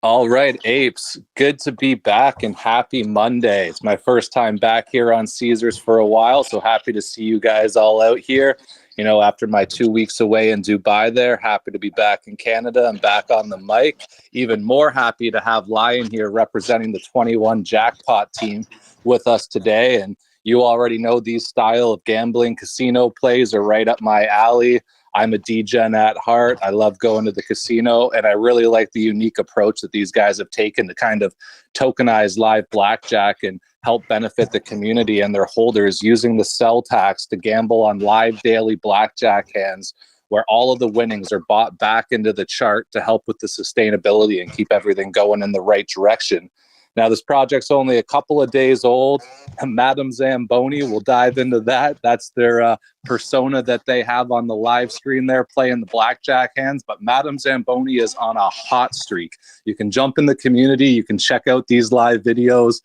All right, apes. Good to be back and happy Monday. It's my first time back here on Caesars for a while, so happy to see you guys all out here. After my 2 weeks away in Dubai there, happy to be back in Canada and back on the mic. Even more happy to have Lion here representing the 21 Jackpot team with us today. And you already know these style of gambling casino plays are right up my alley. I'm a degen at heart. I love going to the casino, and I really like the unique approach that these guys have taken to kind of tokenize live blackjack and help benefit the community and their holders using the sell tax to gamble on live daily blackjack hands where all of the winnings are bought back into the chart to help with the sustainability and keep everything going in the right direction. Now, this project's only a couple of days old. Madam Zamboni, we'll dive into that. That's their persona that they have on the live screen there playing the blackjack hands. But Madam Zamboni is on a hot streak. You can jump in the community. You can check out these live videos.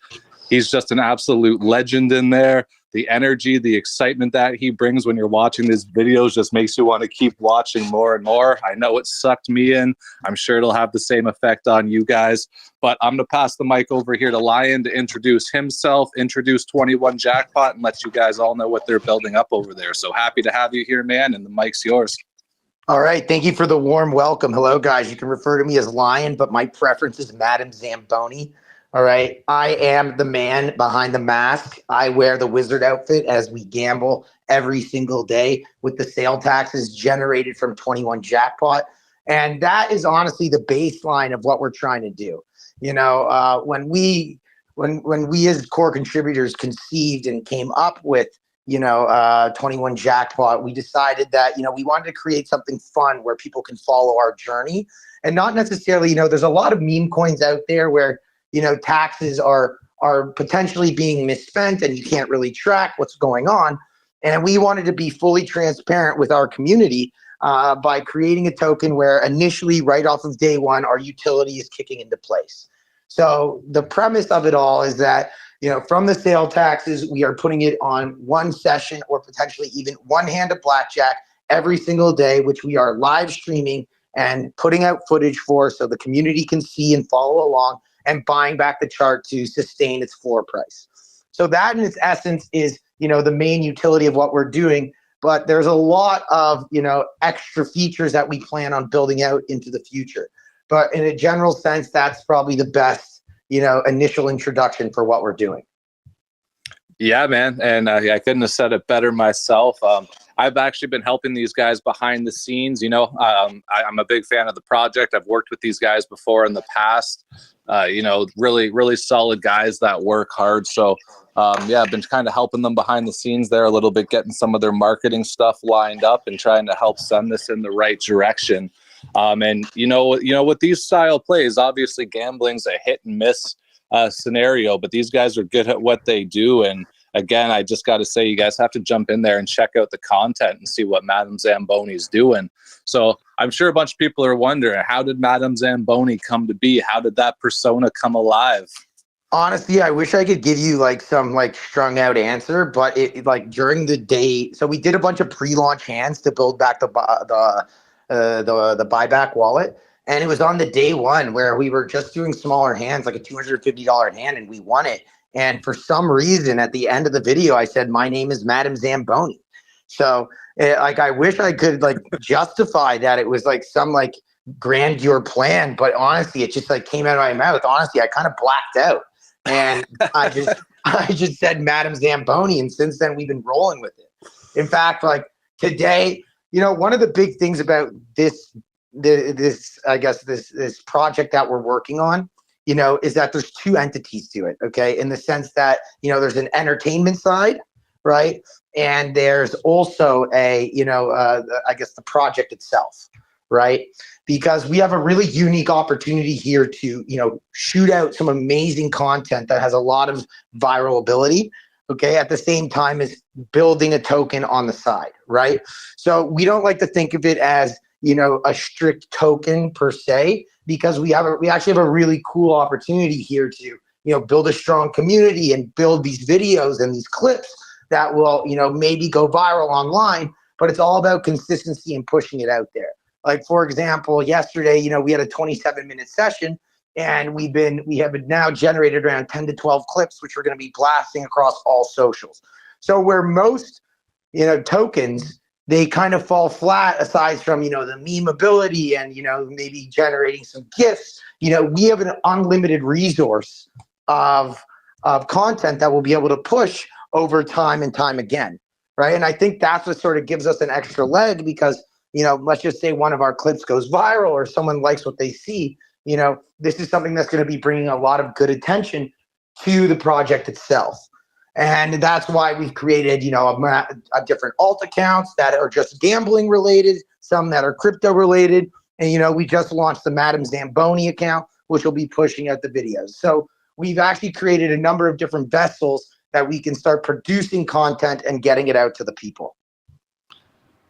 He's just an absolute legend in there. The energy, the excitement that he brings when you're watching these videos just makes you want to keep watching more and more. I know it sucked me in. I'm sure it'll have the same effect on you guys. But I'm going to pass the mic over here to Lion to introduce himself, introduce 21 Jackpot, and let you guys all know what they're building up over there. So happy to have you here, man, and the mic's yours. All right. Thank you for the warm welcome. Hello, guys. You can refer to me as Lion, but my preference is Madam Zamboni. All right. I am the man behind the mask. I wear the wizard outfit as we gamble every single day with the sale taxes generated from 21 Jackpot. And that is honestly the baseline of what we're trying to do. When we as core contributors conceived and came up with 21 Jackpot, we decided that, we wanted to create something fun where people can follow our journey and not necessarily, there's a lot of meme coins out there where, taxes are potentially being misspent and you can't really track what's going on. And we wanted to be fully transparent with our community by creating a token where initially right off of day one, our utility is kicking into place. So the premise of it all is that, from the sale taxes, we are putting it on one session or potentially even one hand of blackjack every single day, which we are live streaming and putting out footage for so the community can see and follow along and buying back the chart to sustain its floor price. So that in its essence is, the main utility of what we're doing. But there's a lot of, extra features that we plan on building out into the future. But in a general sense, that's probably the best, initial introduction for what we're doing. Yeah, man. And I couldn't have said it better myself. I've actually been helping these guys behind the scenes. I'm a big fan of the project. I've worked with these guys before in the past. Really, really solid guys that work hard. So, I've been kind of helping them behind the scenes there a little bit, getting some of their marketing stuff lined up and trying to help send this in the right direction. And with these style plays, obviously gambling's a hit and miss scenario, but these guys are good at what they do. And again, I just got to say, you guys have to jump in there and check out the content and see what Madam Zamboni's doing. So I'm sure a bunch of people are wondering, how did Madam Zamboni come to be? How did that persona come alive? Honestly, I wish I could give you some strung out answer, but it during the day. So we did a bunch of pre-launch hands to build back the buyback wallet. And it was on the day one where we were just doing smaller hands, like a $250 hand, and we won it. And for some reason, at the end of the video, I said, my name is Madam Zamboni. So I wish I could justify that it was some grandeur plan, but honestly, it just came out of my mouth. Honestly, I kind of blacked out. And I just said Madam Zamboni. And since then, we've been rolling with it. In fact, today, one of the big things about this project that we're working on, is that there's two entities to it. Okay. In the sense that, there's an entertainment side, right? And there's also the project itself, right? Because we have a really unique opportunity here to, shoot out some amazing content that has a lot of viral ability. Okay. At the same time as building a token on the side, right? So we don't like to think of it as, a strict token per se, because we actually have a really cool opportunity here to, build a strong community and build these videos and these clips that will, maybe go viral online, but it's all about consistency and pushing it out there. For example, yesterday, we had a 27-minute session And we have now generated around 10 to 12 clips, which we're going to be blasting across all socials. So where most, tokens, they kind of fall flat aside from, the memeability and, maybe generating some GIFs, we have an unlimited resource of content that we'll be able to push over time and time again. Right. And I think that's what sort of gives us an extra leg because, let's just say one of our clips goes viral or someone likes what they see, this is something that's going to be bringing a lot of good attention to the project itself. And that's why we've created, a different alt accounts that are just gambling related, some that are crypto related. And, we just launched the Madam Zamboni account, which will be pushing out the videos. So we've actually created a number of different vessels that we can start producing content and getting it out to the people.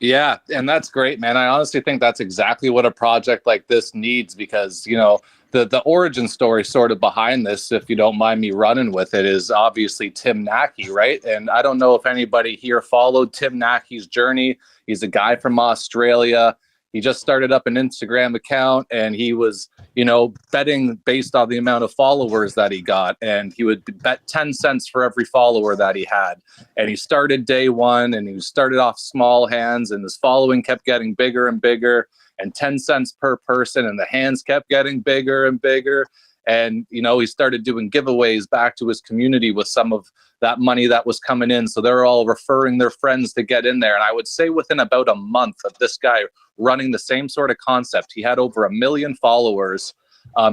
Yeah, and that's great, man. I honestly think that's exactly what a project like this needs because, the origin story sort of behind this, if you don't mind me running with it, is obviously Tim Nackie, right? And I don't know if anybody here followed Tim Nackie's journey. He's a guy from Australia. He just started up an Instagram account and he was, betting based on the amount of followers that he got. And he would bet 10 cents for every follower that he had. And he started day one and he started off small hands and his following kept getting bigger and bigger and 10 cents per person. And the hands kept getting bigger and bigger. And, he started doing giveaways back to his community with some of that money that was coming in. So they're all referring their friends to get in there. And I would say within about a month of this guy running the same sort of concept, he had over 1 million followers.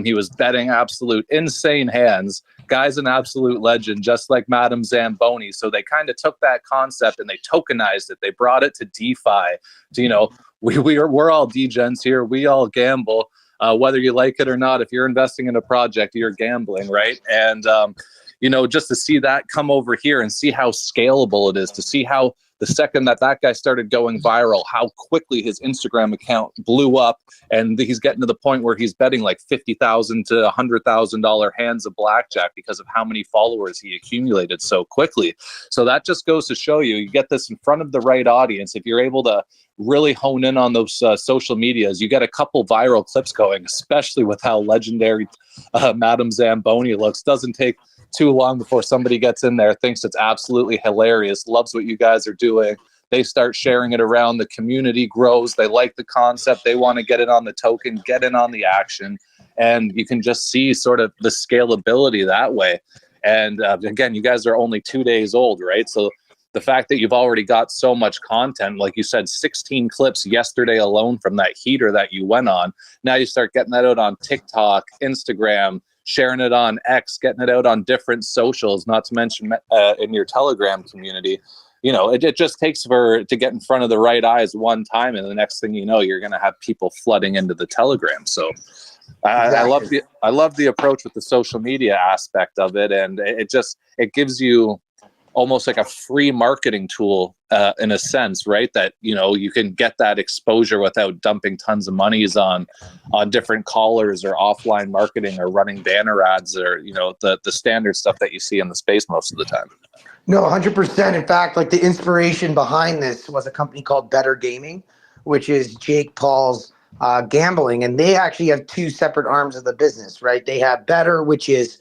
He was betting absolute insane hands. Guy's an absolute legend, just like Madam Zamboni. So they kind of took that concept and they tokenized it. They brought it to DeFi. To, we're all degens here. We all gamble. Whether you like it or not, if you're investing in a project, you're gambling, right? And, just to see that come over here and see how scalable it is, to see how the second that guy started going viral, how quickly his Instagram account blew up. And he's getting to the point where he's betting like $50,000 to $100,000 hands of blackjack because of how many followers he accumulated so quickly. So that just goes to show you get this in front of the right audience. If you're able to really hone in on those social medias, you get a couple viral clips going, especially with how legendary Madam Zamboni looks. Doesn't take too long before somebody gets in there, thinks it's absolutely hilarious, loves what you guys are doing. They start sharing it around, the community grows, they like the concept, they want to get in on the token, get in on the action, and you can just see sort of the scalability that way. And again, you guys are only 2 days old, right? So the fact that you've already got so much content, like you said, 16 clips yesterday alone from that heater that you went on. Now you start getting that out on TikTok, Instagram, sharing it on X, getting it out on different socials, not to mention in your Telegram community. It just takes to get in front of the right eyes one time, and the next thing you know, you're going to have people flooding into the Telegram. So exactly. I love the approach with the social media aspect of it, and it gives you almost like a free marketing tool in a sense, right? That, you can get that exposure without dumping tons of monies on different callers or offline marketing or running banner ads or, the standard stuff that you see in the space most of the time. No, 100%. In fact, like the inspiration behind this was a company called Better Gaming, which is Jake Paul's gambling. And they actually have two separate arms of the business, right? They have Better, which is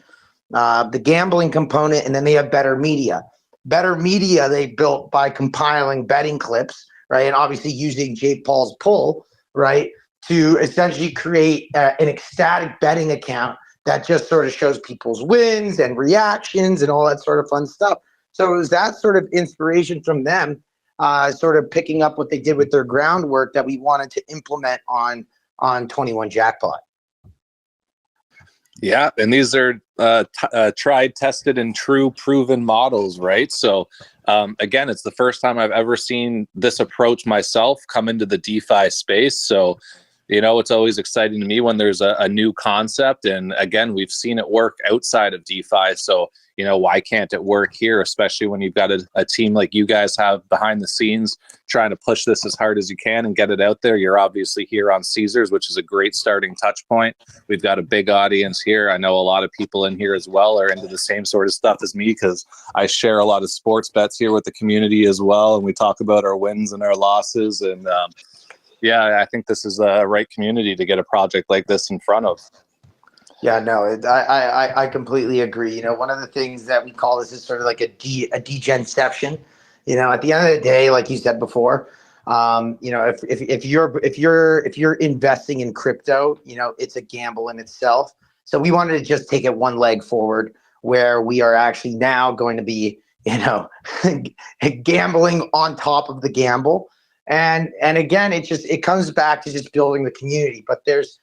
the gambling component, and then they have Better Media. Better Media they built by compiling betting clips, right? And obviously using Jake Paul's pull, right? To essentially create an ecstatic betting account that just sort of shows people's wins and reactions and all that sort of fun stuff. So it was that sort of inspiration from them, sort of picking up what they did with their groundwork that we wanted to implement on 21 Jackpot. Yeah, and these are tried, tested, and true proven models, right? So again, it's the first time I've ever seen this approach myself come into the DeFi space. So, it's always exciting to me when there's a new concept. And again, we've seen it work outside of DeFi. So, why can't it work here, especially when you've got a team like you guys have behind the scenes trying to push this as hard as you can and get it out there. You're obviously here on Caesars, which is a great starting touch point. We've got a big audience here. I know a lot of people in here as well are into the same sort of stuff as me because I share a lot of sports bets here with the community as well. And we talk about our wins and our losses. And yeah, I think this is the right community to get a project like this in front of. Yeah, no, I completely agree. You know, one of the things that we call this is sort of like a degenception. You know, at the end of the day, like you said before, you know, if you're investing in crypto, you know, it's a gamble in itself. So we wanted to just take it one leg forward, where we are actually now going to be, you know, gambling on top of the gamble. And again, it comes back to just building the community. But there's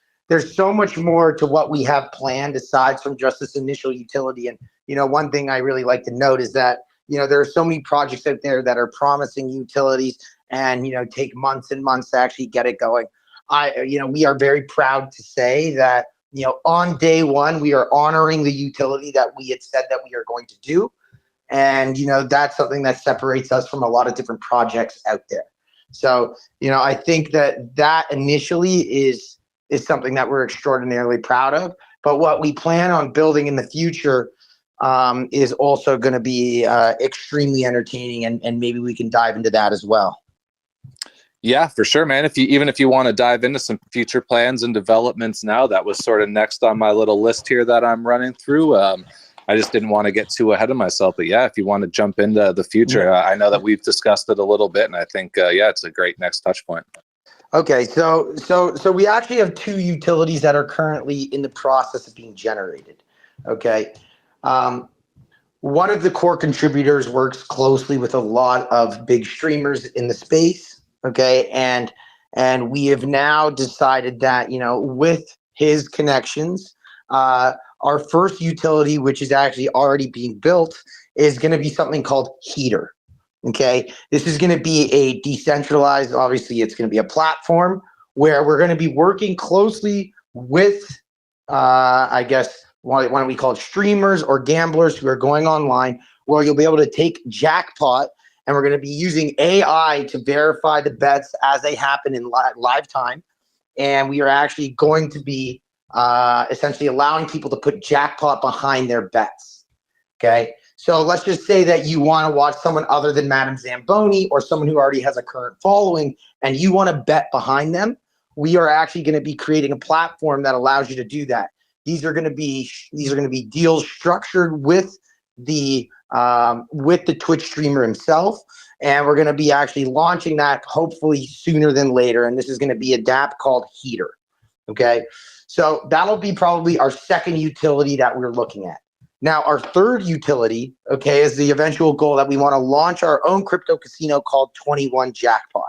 so much more to what we have planned aside from just this initial utility. And, you know, one thing I really like to note is that, you know, there are so many projects out there that are promising utilities and, you know, take months and months to actually get it going. You know, we are very proud to say that, you know, on day one, we are honoring the utility that we had said that we are going to do. And, you know, that's something that separates us from a lot of different projects out there. So, you know, I think that initially is something that we're extraordinarily proud of. But what we plan on building in the future is also going to be extremely entertaining, and maybe we can dive into that as well. Yeah, for sure, man. If you want to dive into some future plans and developments now, that was sort of next on my little list here that I'm running through. I just didn't want to get too ahead of myself. But yeah, if you want to jump into the future, I know that we've discussed it a little bit, and I think yeah, it's a great next touch point. Okay, so we actually have two utilities that are currently in the process of being generated. Okay. One of the core contributors works closely with a lot of big streamers in the space. Okay. And we have now decided that, you know, with his connections, our first utility, which is actually already being built, is going to be something called Heater. Okay. This is going to be a decentralized, obviously, it's going to be a platform where we're going to be working closely with, I guess, why don't we call it streamers or gamblers who are going online, where you'll be able to take Jackpot, and we're going to be using AI to verify the bets as they happen in live time. And we are actually going to be essentially allowing people to put Jackpot behind their bets. Okay. So let's just say that you want to watch someone other than Madam Zamboni, or someone who already has a current following, and you want to bet behind them. We are actually going to be creating a platform that allows you to do that. These are going to be deals structured with the Twitch streamer himself, and we're going to be actually launching that hopefully sooner than later. And this is going to be a DApp called Heater. Okay, so that'll be probably our second utility that we're looking at. Now, our third utility, okay, is the eventual goal that we want to launch our own crypto casino called 21 Jackpot.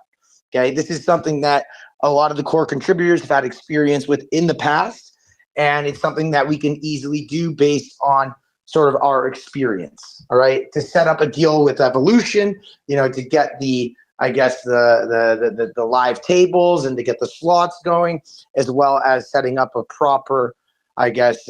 Okay, this is something that a lot of the core contributors have had experience with in the past, and it's something that we can easily do based on sort of our experience. All right, to set up a deal with Evolution, you know, to get the, I guess, the live tables and to get the slots going, as well as setting up a proper, I guess,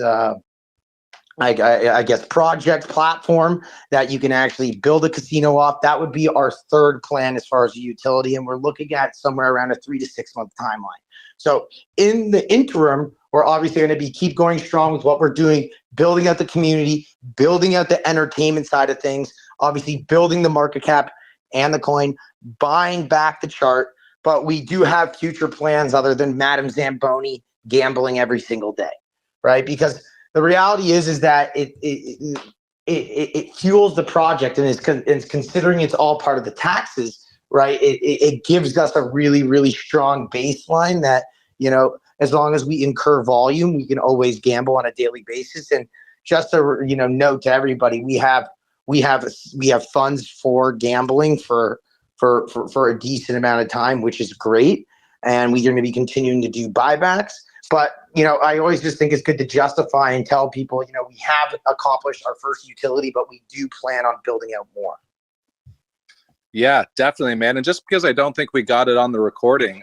I guess project platform that you can actually build a casino off. That would be our third plan as far as a utility, and we're looking at somewhere around a 3 to 6 month timeline. So in the interim, we're obviously going to be keep going strong with what we're doing, building out the community, building out the entertainment side of things, obviously building the market cap and the coin, buying back the chart. But we do have future plans other than Madam Zamboni gambling every single day, right? Because the reality is that it fuels the project, and is considering it's all part of the taxes, right? It gives us a really, really strong baseline that, you know, as long as we incur volume, we can always gamble on a daily basis. And just a, you know, note to everybody, we have funds for gambling for a decent amount of time, which is great, and we're going to be continuing to do buybacks. But, you know, I always just think it's good to justify and tell people, you know, we have accomplished our first utility, but we do plan on building out more. Yeah, definitely, man. And just because I don't think we got it on the recording,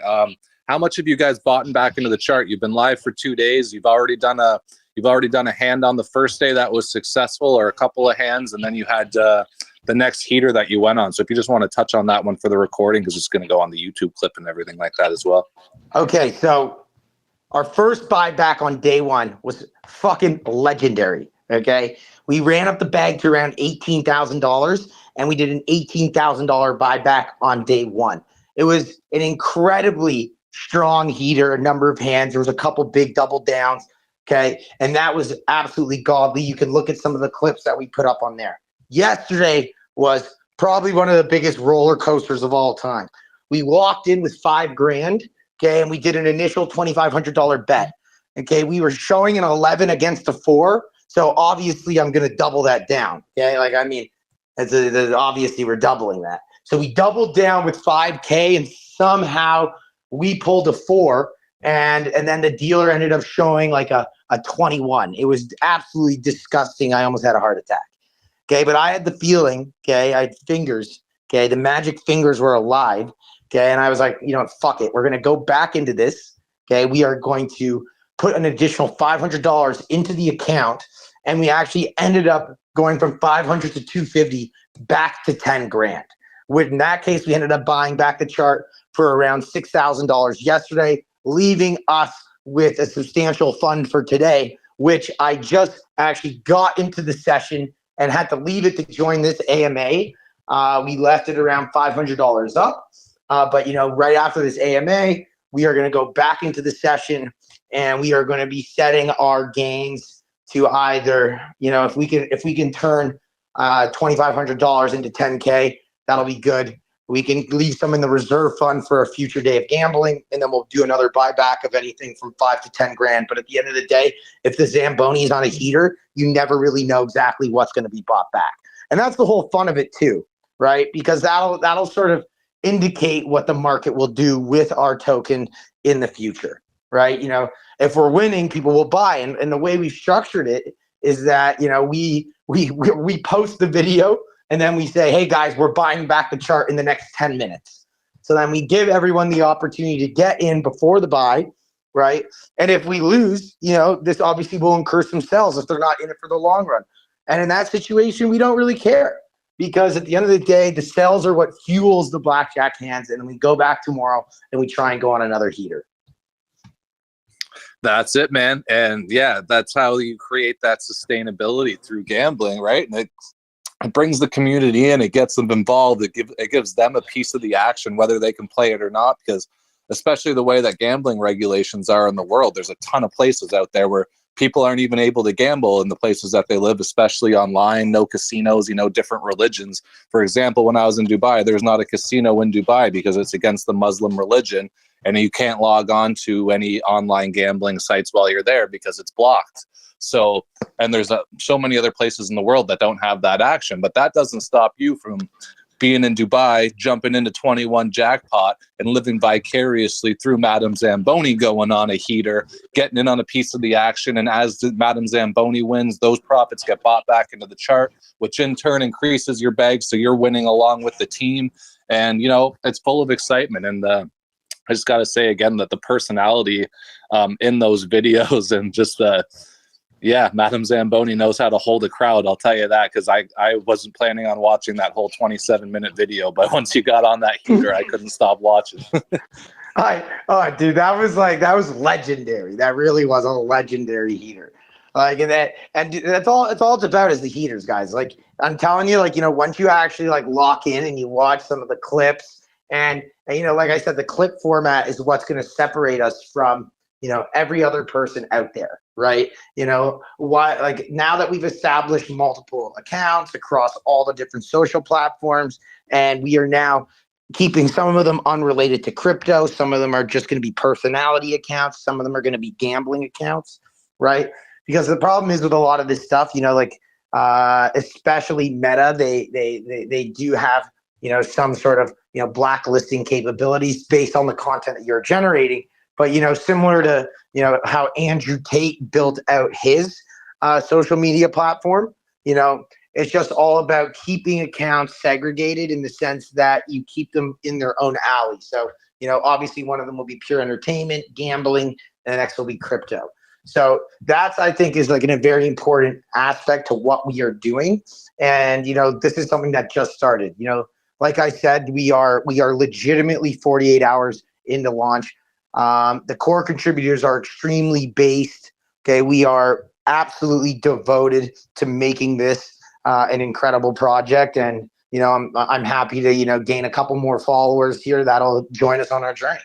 how much have you guys bought back into the chart? You've been live for 2 days. You've already done a hand on the first day that was successful, or a couple of hands, and then you had the next heater that you went on. So if you just want to touch on that one for the recording, because it's going to go on the YouTube clip and everything like that as well. Okay, so our first buyback on day one was fucking legendary. Okay, we ran up the bag to around $18,000, and we did an $18,000 buyback on day one. It was an incredibly strong heater, a number of hands. There was a couple big double downs. Okay. And that was absolutely godly. You can look at some of the clips that we put up on there. Yesterday was probably one of the biggest roller coasters of all time. We walked in with $5,000. Okay. And we did an initial $2,500 bet. Okay. We were showing an 11 against a 4. So obviously I'm going to double that down. Okay. Like, I mean, obviously we're doubling that. So we doubled down with 5K and somehow we pulled a 4. And then the dealer ended up showing like a 21. It was absolutely disgusting. I almost had a heart attack. Okay. But I had the feeling, okay, I had fingers. Okay. The magic fingers were alive. Okay. And I was like, fuck it. We're going to go back into this. Okay. We are going to put an additional $500 into the account. And we actually ended up going from 500 to 250 back to 10 grand. In that case, we ended up buying back the chart for around $6,000 yesterday, leaving us with a substantial fund for today, which I just actually got into the session and had to leave it to join this AMA. We left it around $500 up. But, right after this AMA, we are going to go back into the session and we are going to be setting our gains to either, if we can turn $2,500 into 10K, that'll be good. We can leave some in the reserve fund for a future day of gambling, and then we'll do another buyback of anything from 5 to 10 grand. But at the end of the day, if the Zamboni is on a heater, you never really know exactly what's going to be bought back. And that's the whole fun of it too, right? Because that'll sort of indicate what the market will do with our token in the future, right? If we're winning, people will buy. And the way we've structured it is that, we post the video and then we say, hey guys, we're buying back the chart in the next 10 minutes. So then we give everyone the opportunity to get in before the buy, right? And if we lose, this obviously will incur some sells if they're not in it for the long run. And in that situation, we don't really care because at the end of the day, the sells are what fuels the blackjack hands. And then we go back tomorrow and we try and go on another heater. That's it, man. And yeah, that's how you create that sustainability through gambling, right? And it brings the community in, it gets them involved, it gives them a piece of the action, whether they can play it or not, because especially the way that gambling regulations are in the world, there's a ton of places out there where people aren't even able to gamble in the places that they live, especially online, no casinos, different religions. For example, when I was in Dubai, there's not a casino in Dubai because it's against the Muslim religion, and you can't log on to any online gambling sites while you're there because it's blocked. So, and there's so many other places in the world that don't have that action, but that doesn't stop you from being in Dubai, jumping into 21 Jackpot and living vicariously through Madame Zamboni, going on a heater, getting in on a piece of the action. And as Madame Zamboni wins, those profits get bought back into the chart, which in turn increases your bag. So you're winning along with the team. And, it's full of excitement. And I just got to say again that the personality in those videos and just yeah, Madame Zamboni knows how to hold a crowd. I'll tell you that, because I wasn't planning on watching that whole 27-minute video, but once you got on that heater, I couldn't stop watching. Dude, that was legendary. That really was a legendary heater. And that's all it's about is the heaters, guys. Like I'm telling you, once you actually lock in and you watch some of the clips, and like I said, the clip format is what's going to separate us from every other person out there, right? Why, now that we've established multiple accounts across all the different social platforms, and we are now keeping some of them unrelated to crypto, some of them are just going to be personality accounts, some of them are going to be gambling accounts, right? Because the problem is with a lot of this stuff, especially Meta, they do have some sort of blacklisting capabilities based on the content that you're generating. But, similar to, how Andrew Tate built out his social media platform, it's just all about keeping accounts segregated in the sense that you keep them in their own alley. So, obviously one of them will be pure entertainment, gambling, and the next will be crypto. So that's, I think, is a very important aspect to what we are doing. And, this is something that just started. Like I said, we are legitimately 48 hours into launch. The core contributors are extremely based. Okay, we are absolutely devoted to making this an incredible project, and I'm happy to gain a couple more followers here that'll join us on our journey.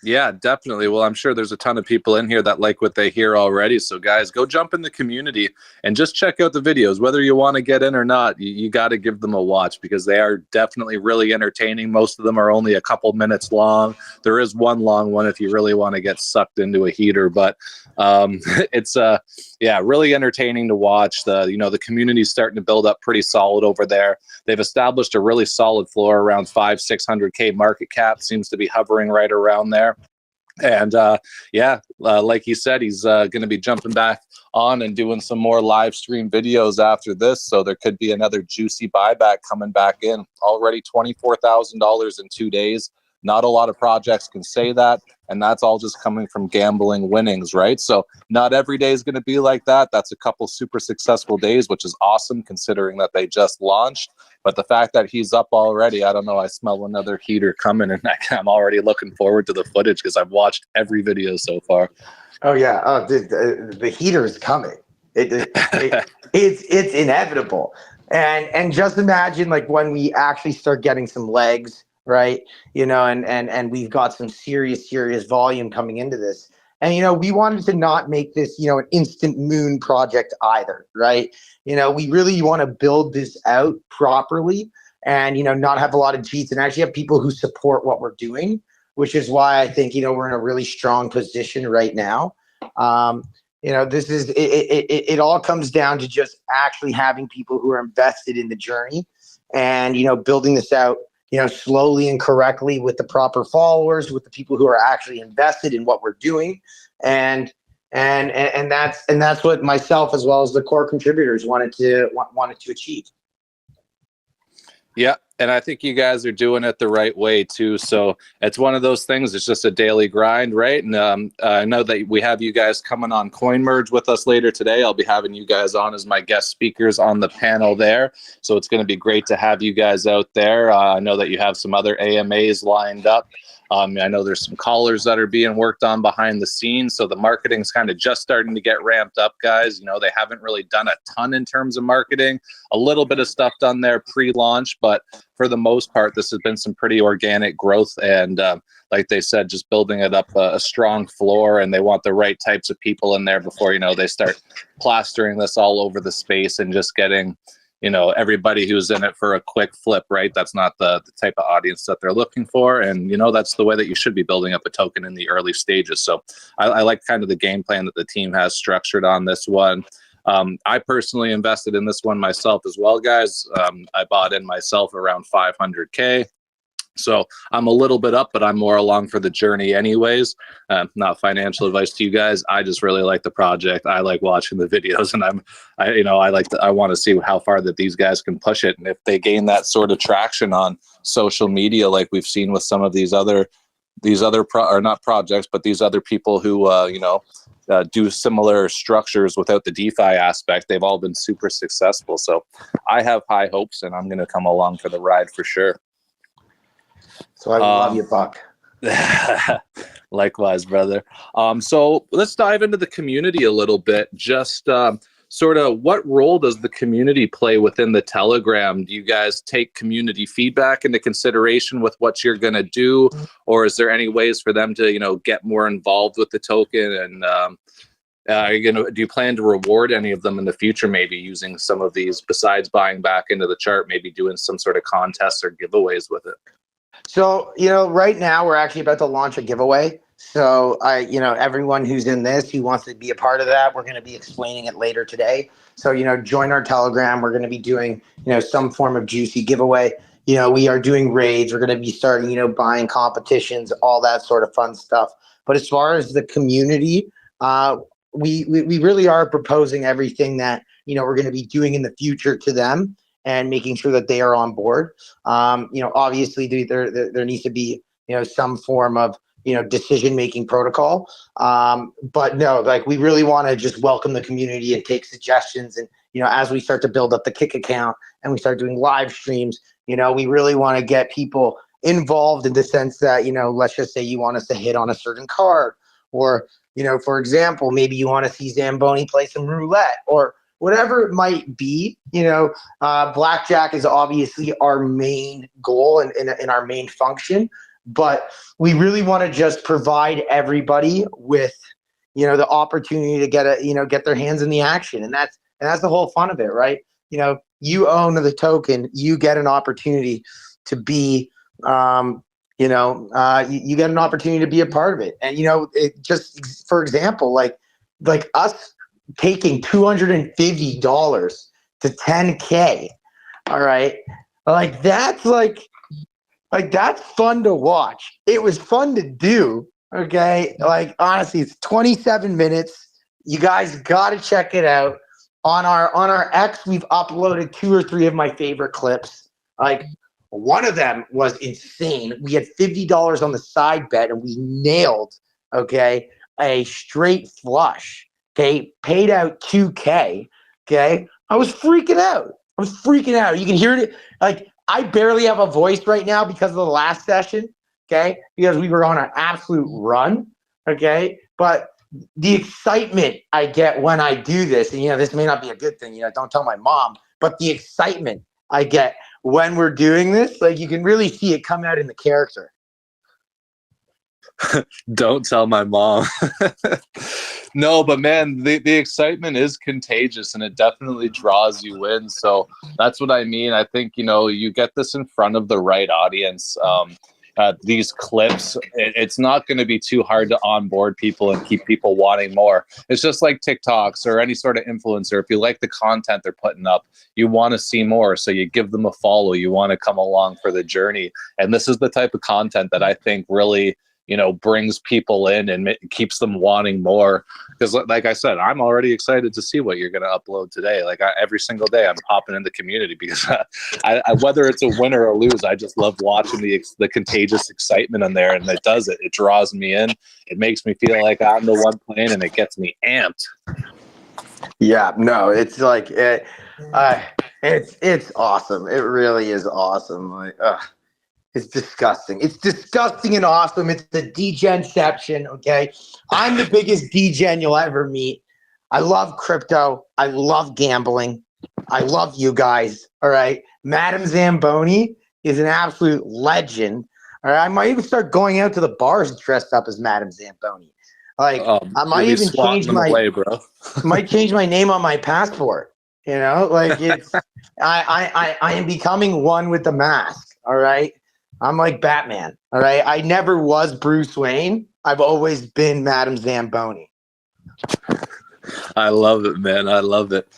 Yeah, definitely. Well, I'm sure there's a ton of people in here that like what they hear already. So, guys, go jump in the community and just check out the videos. Whether you want to get in or not, you got to give them a watch because they are definitely really entertaining. Most of them are only a couple minutes long. There is one long one if you really want to get sucked into a heater, but it's yeah, really entertaining to watch. The community's starting to build up pretty solid over there. They've established a really solid floor around 500-600K market cap. Seems to be hovering right around there. And like he said, he's going to be jumping back on and doing some more live stream videos after this. So there could be another juicy buyback coming back in. Already $24,000 in 2 days. Not a lot of projects can say that. And that's all just coming from gambling winnings, right? So not every day is going to be like that. That's a couple super successful days, which is awesome considering that they just launched. But the fact that he's up already, I don't know, I smell another heater coming, and I'm already looking forward to the footage because I've watched every video so far. Oh yeah, the heater is coming. It's inevitable. And just imagine like when we actually start getting some legs, right? And we've got some serious volume coming into this. And we wanted to not make this, an instant moon project either, right? We really want to build this out properly and not have a lot of cheats and actually have people who support what we're doing, which is why I think we're in a really strong position right now. This is it all comes down to just actually having people who are invested in the journey and building this out slowly and correctly with the proper followers, with the people who are actually invested in what we're doing. And that's what myself as well as the core contributors wanted to achieve. Yeah, and I think you guys are doing it the right way too. So it's one of those things. It's just a daily grind, right? And I know that we have you guys coming on Coin Merge with us later today. I'll be having you guys on as my guest speakers on the panel there. So it's going to be great to have you guys out there. I know that you have some other AMAs lined up. I know there's some callers that are being worked on behind the scenes. So the marketing's kind of just starting to get ramped up, guys. They haven't really done a ton in terms of marketing. A little bit of stuff done there pre-launch, but for the most part, this has been some pretty organic growth. And like they said, just building it up a strong floor, and they want the right types of people in there before, they start plastering this all over the space and just getting everybody who's in it for a quick flip, right? That's not the type of audience that they're looking for. And, that's the way that you should be building up a token in the early stages. So I like kind of the game plan that the team has structured on this one. I personally invested in this one myself as well, guys. I bought in myself around 500K. So I'm a little bit up, but I'm more along for the journey anyways. Not financial advice to you guys. I just really like the project. I like watching the videos, and I want to see how far that these guys can push it. And if they gain that sort of traction on social media, like we've seen with some of these other not projects, but these other people who, do similar structures without the DeFi aspect, they've all been super successful. So I have high hopes, and I'm going to come along for the ride for sure. So I love you, Buck. Likewise, brother. So let's dive into the community a little bit. Just sort of what role does the community play within the Telegram? Do you guys take community feedback into consideration with what you're going to do? Or is there any ways for them to, get more involved with the token? And do you plan to reward any of them in the future, maybe using some of these besides buying back into the chart, maybe doing some sort of contests or giveaways with it? So, right now we're actually about to launch a giveaway. So everyone who's in this, who wants to be a part of that, we're going to be explaining it later today. So, join our Telegram. We're going to be doing, some form of juicy giveaway. We are doing raids. We're going to be starting, buying competitions, all that sort of fun stuff. But as far as the community, we really are proposing everything that, we're going to be doing in the future to them, and making sure that they are on board. Obviously there needs to be, some form of, decision-making protocol. But no, like we really want to just welcome the community and take suggestions. And, as we start to build up the Kick account and we start doing live streams, we really want to get people involved in the sense that, let's just say you want us to hit on a certain card, or, for example, maybe you want to see Zamboni play some roulette, or whatever it might be. BlackJack is obviously our main goal and our main function. but we really want to just provide everybody with, the opportunity to get their hands in the action. And that's the whole fun of it, right? You own the token, you get an opportunity to be, you get an opportunity to be a part of it. And, it just, for example, like us taking $250 to 10K. All right. That's fun to watch. It was fun to do. Okay. Like, honestly, it's 27 minutes. You guys got to check it out. On our X, we've uploaded 2 or 3 of my favorite clips. Like, one of them was insane. We had $50 on the side bet and we nailed, a straight flush. Okay. Paid out 2K. Okay. I was freaking out. You can hear it. Like, I barely have a voice right now because of the last session. Okay. Because we were on an absolute run. Okay. But the excitement I get when I do this, and this may not be a good thing, don't tell my mom, but the excitement I get when we're doing this, like, you can really see it come out in the character. Don't tell my mom. No, but man, the excitement is contagious and it definitely draws you in. So that's what I mean. I think, you get this in front of the right audience. These clips, it's not going to be too hard to onboard people and keep people wanting more. It's just like TikToks or any sort of influencer. If you like the content they're putting up, you want to see more. So you give them a follow. You want to come along for the journey. And this is the type of content that I think really, brings people in and keeps them wanting more. Because like I said, I'm already excited to see what you're going to upload today. Like, every single day I'm popping in the community because I whether it's a win or a lose, I just love watching the contagious excitement in there. And it does it. It draws me in. It makes me feel like I'm the one playing and it gets me amped. Yeah, no, it's like, it's awesome. It really is awesome. Like, it's disgusting. It's disgusting and awesome. It's the degenception, okay? I'm the biggest degen you'll ever meet. I love crypto. I love gambling. I love you guys, all right? Madam Zamboni is an absolute legend. All right, I might even start going out to the bars dressed up as Madam Zamboni. Like, I might even change might change my name on my passport. Like, it's I am becoming one with the mask, all right? I'm like Batman, all right? I never was Bruce Wayne. I've always been Madam Zamboni. I love it, man. I love it.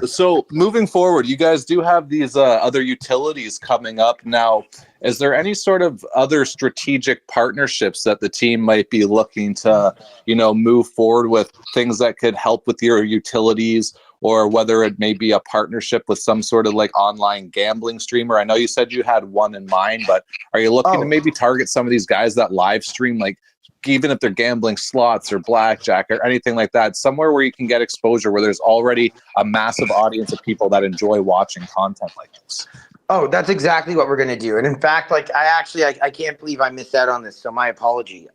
So moving forward, you guys do have these other utilities coming up now. Is there any sort of other strategic partnerships that the team might be looking to, move forward with, things that could help with your utilities, or whether it may be a partnership with some sort of like online gambling streamer? I know you said you had one in mind, but are you looking to maybe target some of these guys that live stream, like, even if they're gambling slots or blackjack or anything like that, somewhere where you can get exposure, where there's already a massive audience of people that enjoy watching content like this? Oh, that's exactly what we're going to do. And in fact, like, I can't believe I missed out on this. So my apology.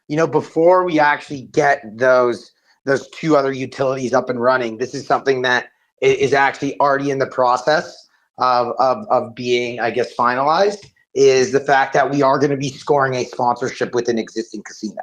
Before we actually get those 2 other utilities up and running, this is something that is actually already in the process of being, I guess, finalized, is the fact that we are going to be scoring a sponsorship with an existing casino,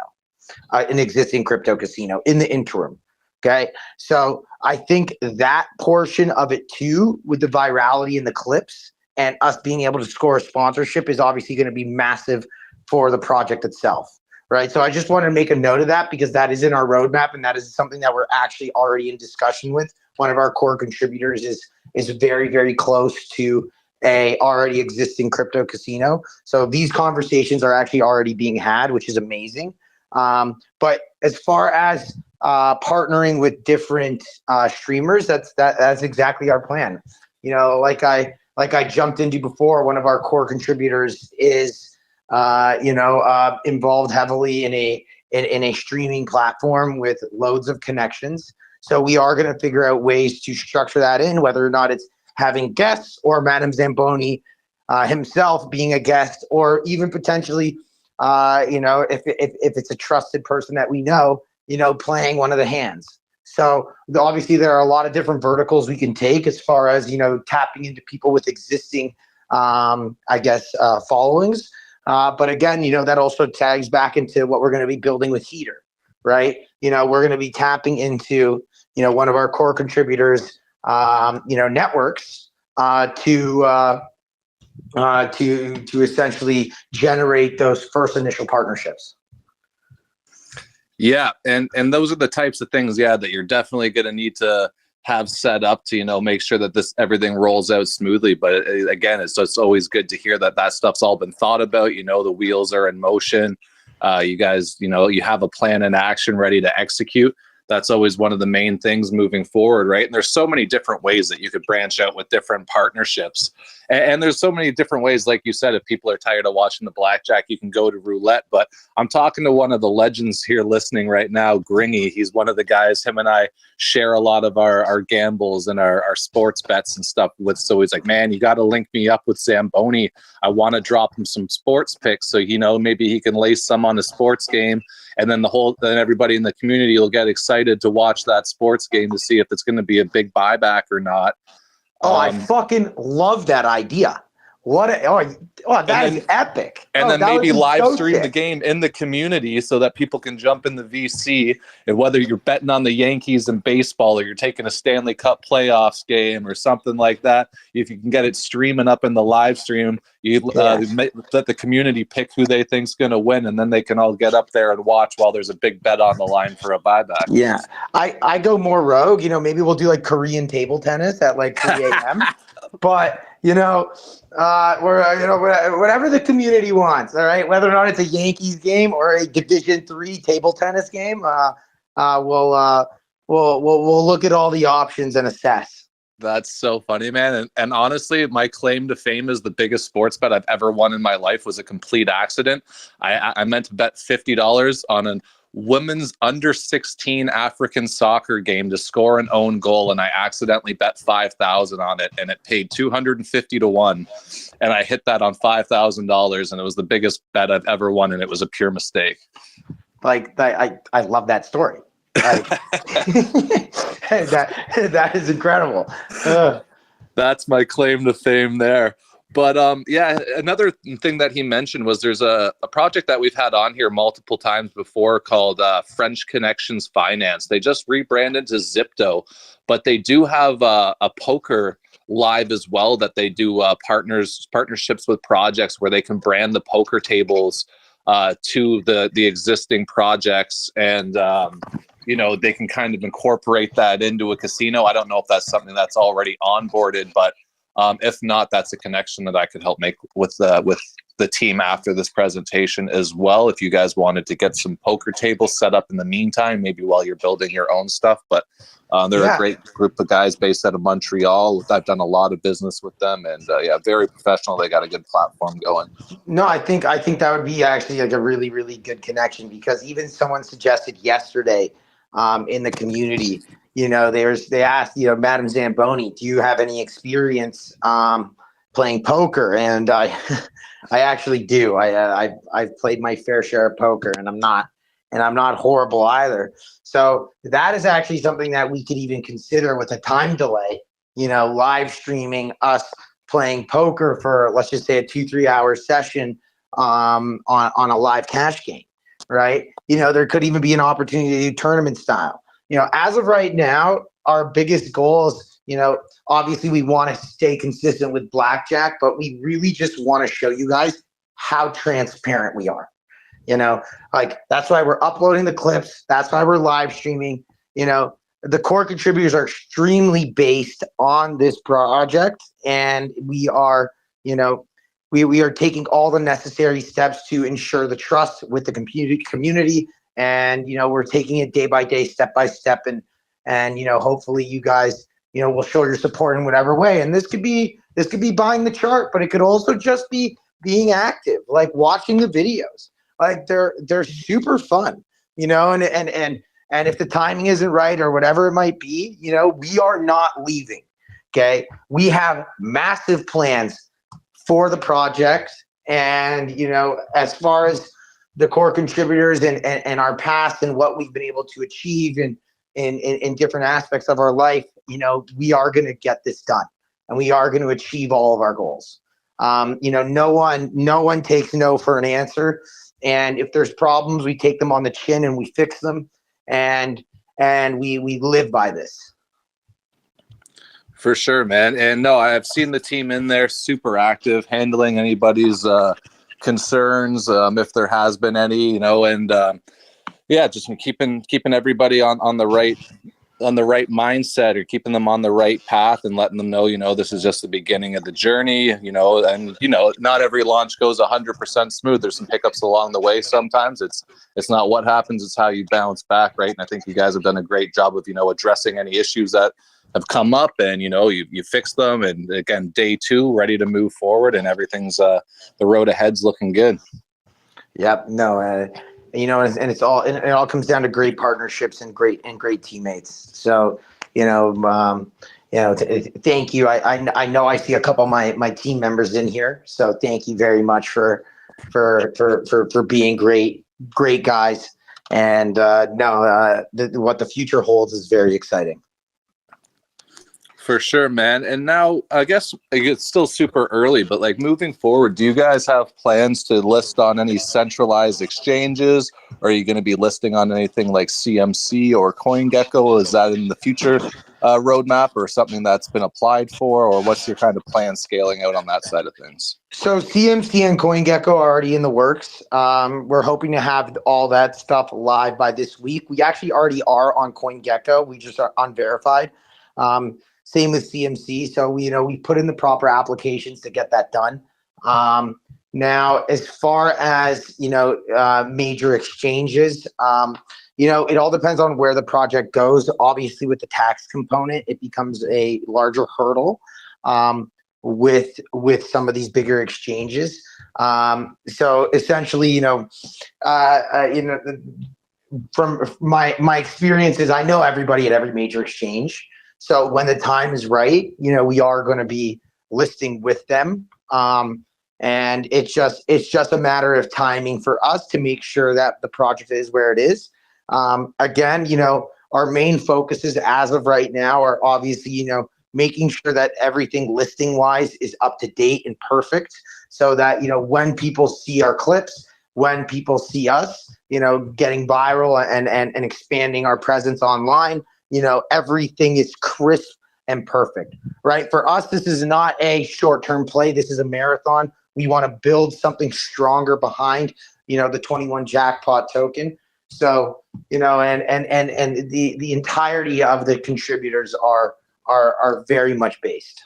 an existing crypto casino in the interim. Okay. So I think that portion of it too, with the virality and the clips and us being able to score a sponsorship, is obviously going to be massive for the project itself. Right. So I just want to make a note of that, because that is in our roadmap, and that is something that we're actually already in discussion with. One of our core contributors is very, very close to a already existing crypto casino. So these conversations are actually already being had, which is amazing. But as far as partnering with different streamers, that's exactly our plan. Like I jumped into before, one of our core contributors is involved heavily in a streaming platform with loads of connections. So we are going to figure out ways to structure that in, whether or not it's having guests or Madam Zamboni himself being a guest, or even potentially, if it's a trusted person that we know, playing one of the hands. So obviously there are a lot of different verticals we can take as far as, tapping into people with existing, followings. But again, that also tags back into what we're going to be building with Heater, right? We're going to be tapping into, one of our core contributors, networks to essentially generate those first initial partnerships. Yeah, and those are the types of things, that you're definitely going to need to have set up to, make sure that everything rolls out smoothly. But again, it's just always good to hear that stuff's all been thought about. The wheels are in motion. You guys, you have a plan in action ready to execute. That's always one of the main things moving forward, right? And there's so many different ways that you could branch out with different partnerships. And there's so many different ways, like you said, if people are tired of watching the blackjack, you can go to roulette. But I'm talking to one of the legends here listening right now, Gringy. He's one of the guys, him and I share a lot of our gambles and our sports bets and stuff with. So he's like, man, you got to link me up with Zamboni. I want to drop him some sports picks. So, maybe he can lace some on a sports game. And then then everybody in the community will get excited to watch that sports game to see if it's going to be a big buyback or not. I fucking love that idea. That is epic. And then maybe live stream the game in the community so that people can jump in the VC. And whether you're betting on the Yankees and baseball, or you're taking a Stanley Cup playoffs game or something like that, if you can get it streaming up in the live stream, you let the community pick who they think's going to win, and then they can all get up there and watch while there's a big bet on the line for a buyback. Yeah, I go more rogue. Maybe we'll do like Korean table tennis at like 3 a.m. But whatever the community wants, all right. Whether or not it's a Yankees game or a Division III table tennis game, we'll look at all the options and assess. That's so funny, man. And honestly, my claim to fame as the biggest sports bet I've ever won in my life was a complete accident. I meant to bet $50 on a women's under 16 African soccer game to score an own goal, and I accidentally bet 5,000 on it, and it paid 250 to 1, and I hit that on $5,000, and it was the biggest bet I've ever won, and it was a pure mistake. Like I love that story. Like, that is incredible. That's my claim to fame there. But another thing that he mentioned was there's a project that we've had on here multiple times before called French Connections Finance. They just rebranded to Zipto, but they do have a poker live as well that they do partnerships with projects where they can brand the poker tables to the existing projects, and they can kind of incorporate that into a casino. I don't know if that's something that's already onboarded, but if not, that's a connection that I could help make with the team after this presentation as well. If you guys wanted to get some poker tables set up in the meantime, maybe while you're building your own stuff. But they're a great group of guys based out of Montreal. I've done a lot of business with them, and very professional. They got a good platform going. No, I think that would be actually like a really, really good connection, because even someone suggested yesterday in the community, they asked, Madam Zamboni, do you have any experience playing poker? And I actually do. I've played my fair share of poker, and I'm not horrible either. So that is actually something that we could even consider with a time delay, live streaming us playing poker for, let's just say, a 2-3 hour session on a live cash game, right? There could even be an opportunity to do tournament style. As of right now, our biggest goals, obviously we want to stay consistent with BlackJack, but we really just want to show you guys how transparent we are. That's why we're uploading the clips. That's why we're live streaming. The core contributors are extremely based on this project, and we are, we are taking all the necessary steps to ensure the trust with the community. And, we're taking it day by day, step by step. And, hopefully you guys, will show your support in whatever way. And this could be buying the chart, but it could also just be being active, like watching the videos. Like they're super fun, and if the timing isn't right or whatever it might be, we are not leaving. Okay. We have massive plans for the project. And, as far as the core contributors and our past and what we've been able to achieve in different aspects of our life, we are going to get this done, and we are going to achieve all of our goals. No one takes no for an answer. And if there's problems, we take them on the chin and we fix them. And we live by this. For sure, man. And no, I've seen the team in there super active, handling anybody's concerns, if there has been any, and just keeping everybody on the right mindset, or keeping them on the right path, and letting them know, this is just the beginning of the journey, and not every launch goes 100% smooth. There's some hiccups along the way. Sometimes it's not what happens, it's how you bounce back, right? And I think you guys have done a great job of addressing any issues that have come up, and you fix them, and again, day 2 ready to move forward, and everything's the road ahead's looking good. Yep. No, and it all comes down to great partnerships and great teammates. So, thank you. I know I see a couple of my team members in here. So thank you very much for being great guys. And what the future holds is very exciting. For sure, man. And now, I guess it's still super early, but moving forward, do you guys have plans to list on any centralized exchanges? Or are you going to be listing on anything like CMC or CoinGecko? Is that in the future roadmap, or something that's been applied for? Or what's your kind of plan scaling out on that side of things? So CMC and CoinGecko are already in the works. We're hoping to have all that stuff live by this week. We actually already are on CoinGecko. We just are unverified. Same with CMC. So we put in the proper applications to get that done. Now, as far as major exchanges, it all depends on where the project goes. Obviously, with the tax component, it becomes a larger hurdle with some of these bigger exchanges. So essentially, from my experiences, I know everybody at every major exchange. So when the time is right, we are going to be listing with them. And it's just a matter of timing for us to make sure that the project is where it is. Again, our main focuses as of right now are obviously, making sure that everything listing wise is up to date and perfect, so that, when people see our clips, when people see us, getting viral and expanding our presence online, everything is crisp and perfect, right? For us, this is not a short-term play. This is a marathon. We want to build something stronger behind, the 21 Jackpot token. So, and the entirety of the contributors are very much based.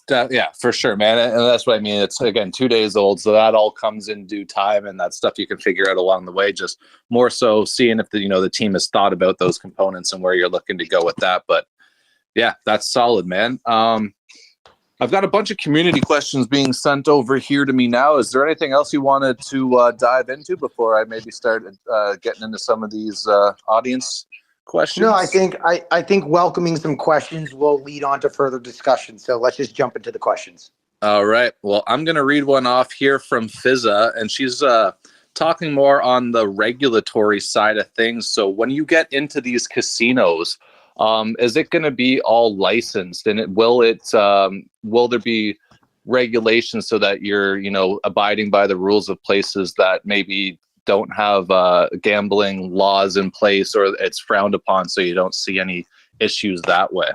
Yeah, for sure, man. And that's what I mean. It's, again, 2 days old, so that all comes in due time, and that stuff you can figure out along the way. Just more so seeing if the team has thought about those components and where you're looking to go with that. But yeah, that's solid, man. I've got a bunch of community questions being sent over here to me now. Is there anything else you wanted to dive into before I maybe start getting into some of these audience questions? No, I think welcoming some questions will lead on to further discussion. So let's just jump into the questions. All right. Well, I'm going to read one off here from Fizza, and she's talking more on the regulatory side of things. So when you get into these casinos, is it going to be all licensed, and will there be regulations so that you're abiding by the rules of places that maybe don't have gambling laws in place, or it's frowned upon, so you don't see any issues that way?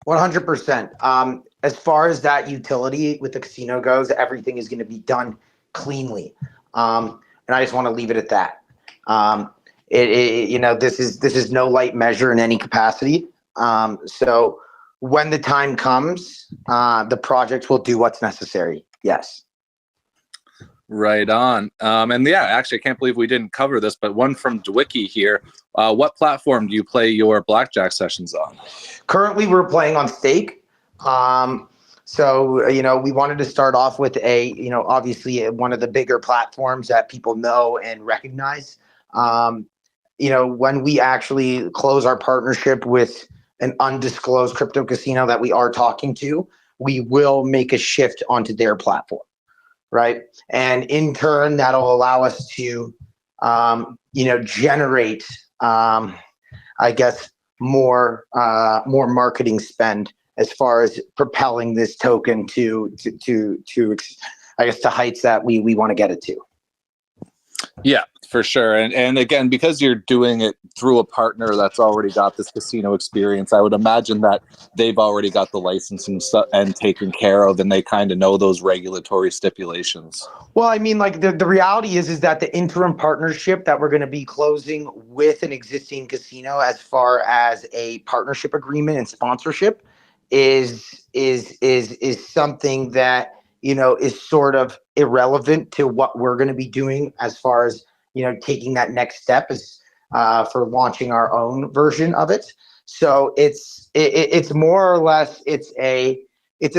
100%. As far as that utility with the casino goes, everything is going to be done cleanly, and I just want to leave it at that. This is no light measure in any capacity. So when the time comes, the project will do what's necessary. Yes. Right on. And yeah, actually, I can't believe we didn't cover this, but one from Dwicky here. What platform do you play your BlackJack sessions on? Currently, we're playing on Stake. So, we wanted to start off with obviously one of the bigger platforms that people know and recognize. When we actually close our partnership with an undisclosed crypto casino that we are talking to, we will make a shift onto their platform. Right. And in turn, that'll allow us to, generate, I guess, more marketing spend as far as propelling this token to I guess to heights that we want to get it to. Yeah, for sure. And again, because you're doing it through a partner that's already got this casino experience, I would imagine that they've already got the licensing and taken care of, and they kind of know those regulatory stipulations. Well, I mean, like the reality is that the interim partnership that we're going to be closing with an existing casino, as far as a partnership agreement and sponsorship, is something that, you know, is sort of irrelevant to what we're going to be doing as far as, you know, taking that next step is for launching our own version of it. So it's more or less it's a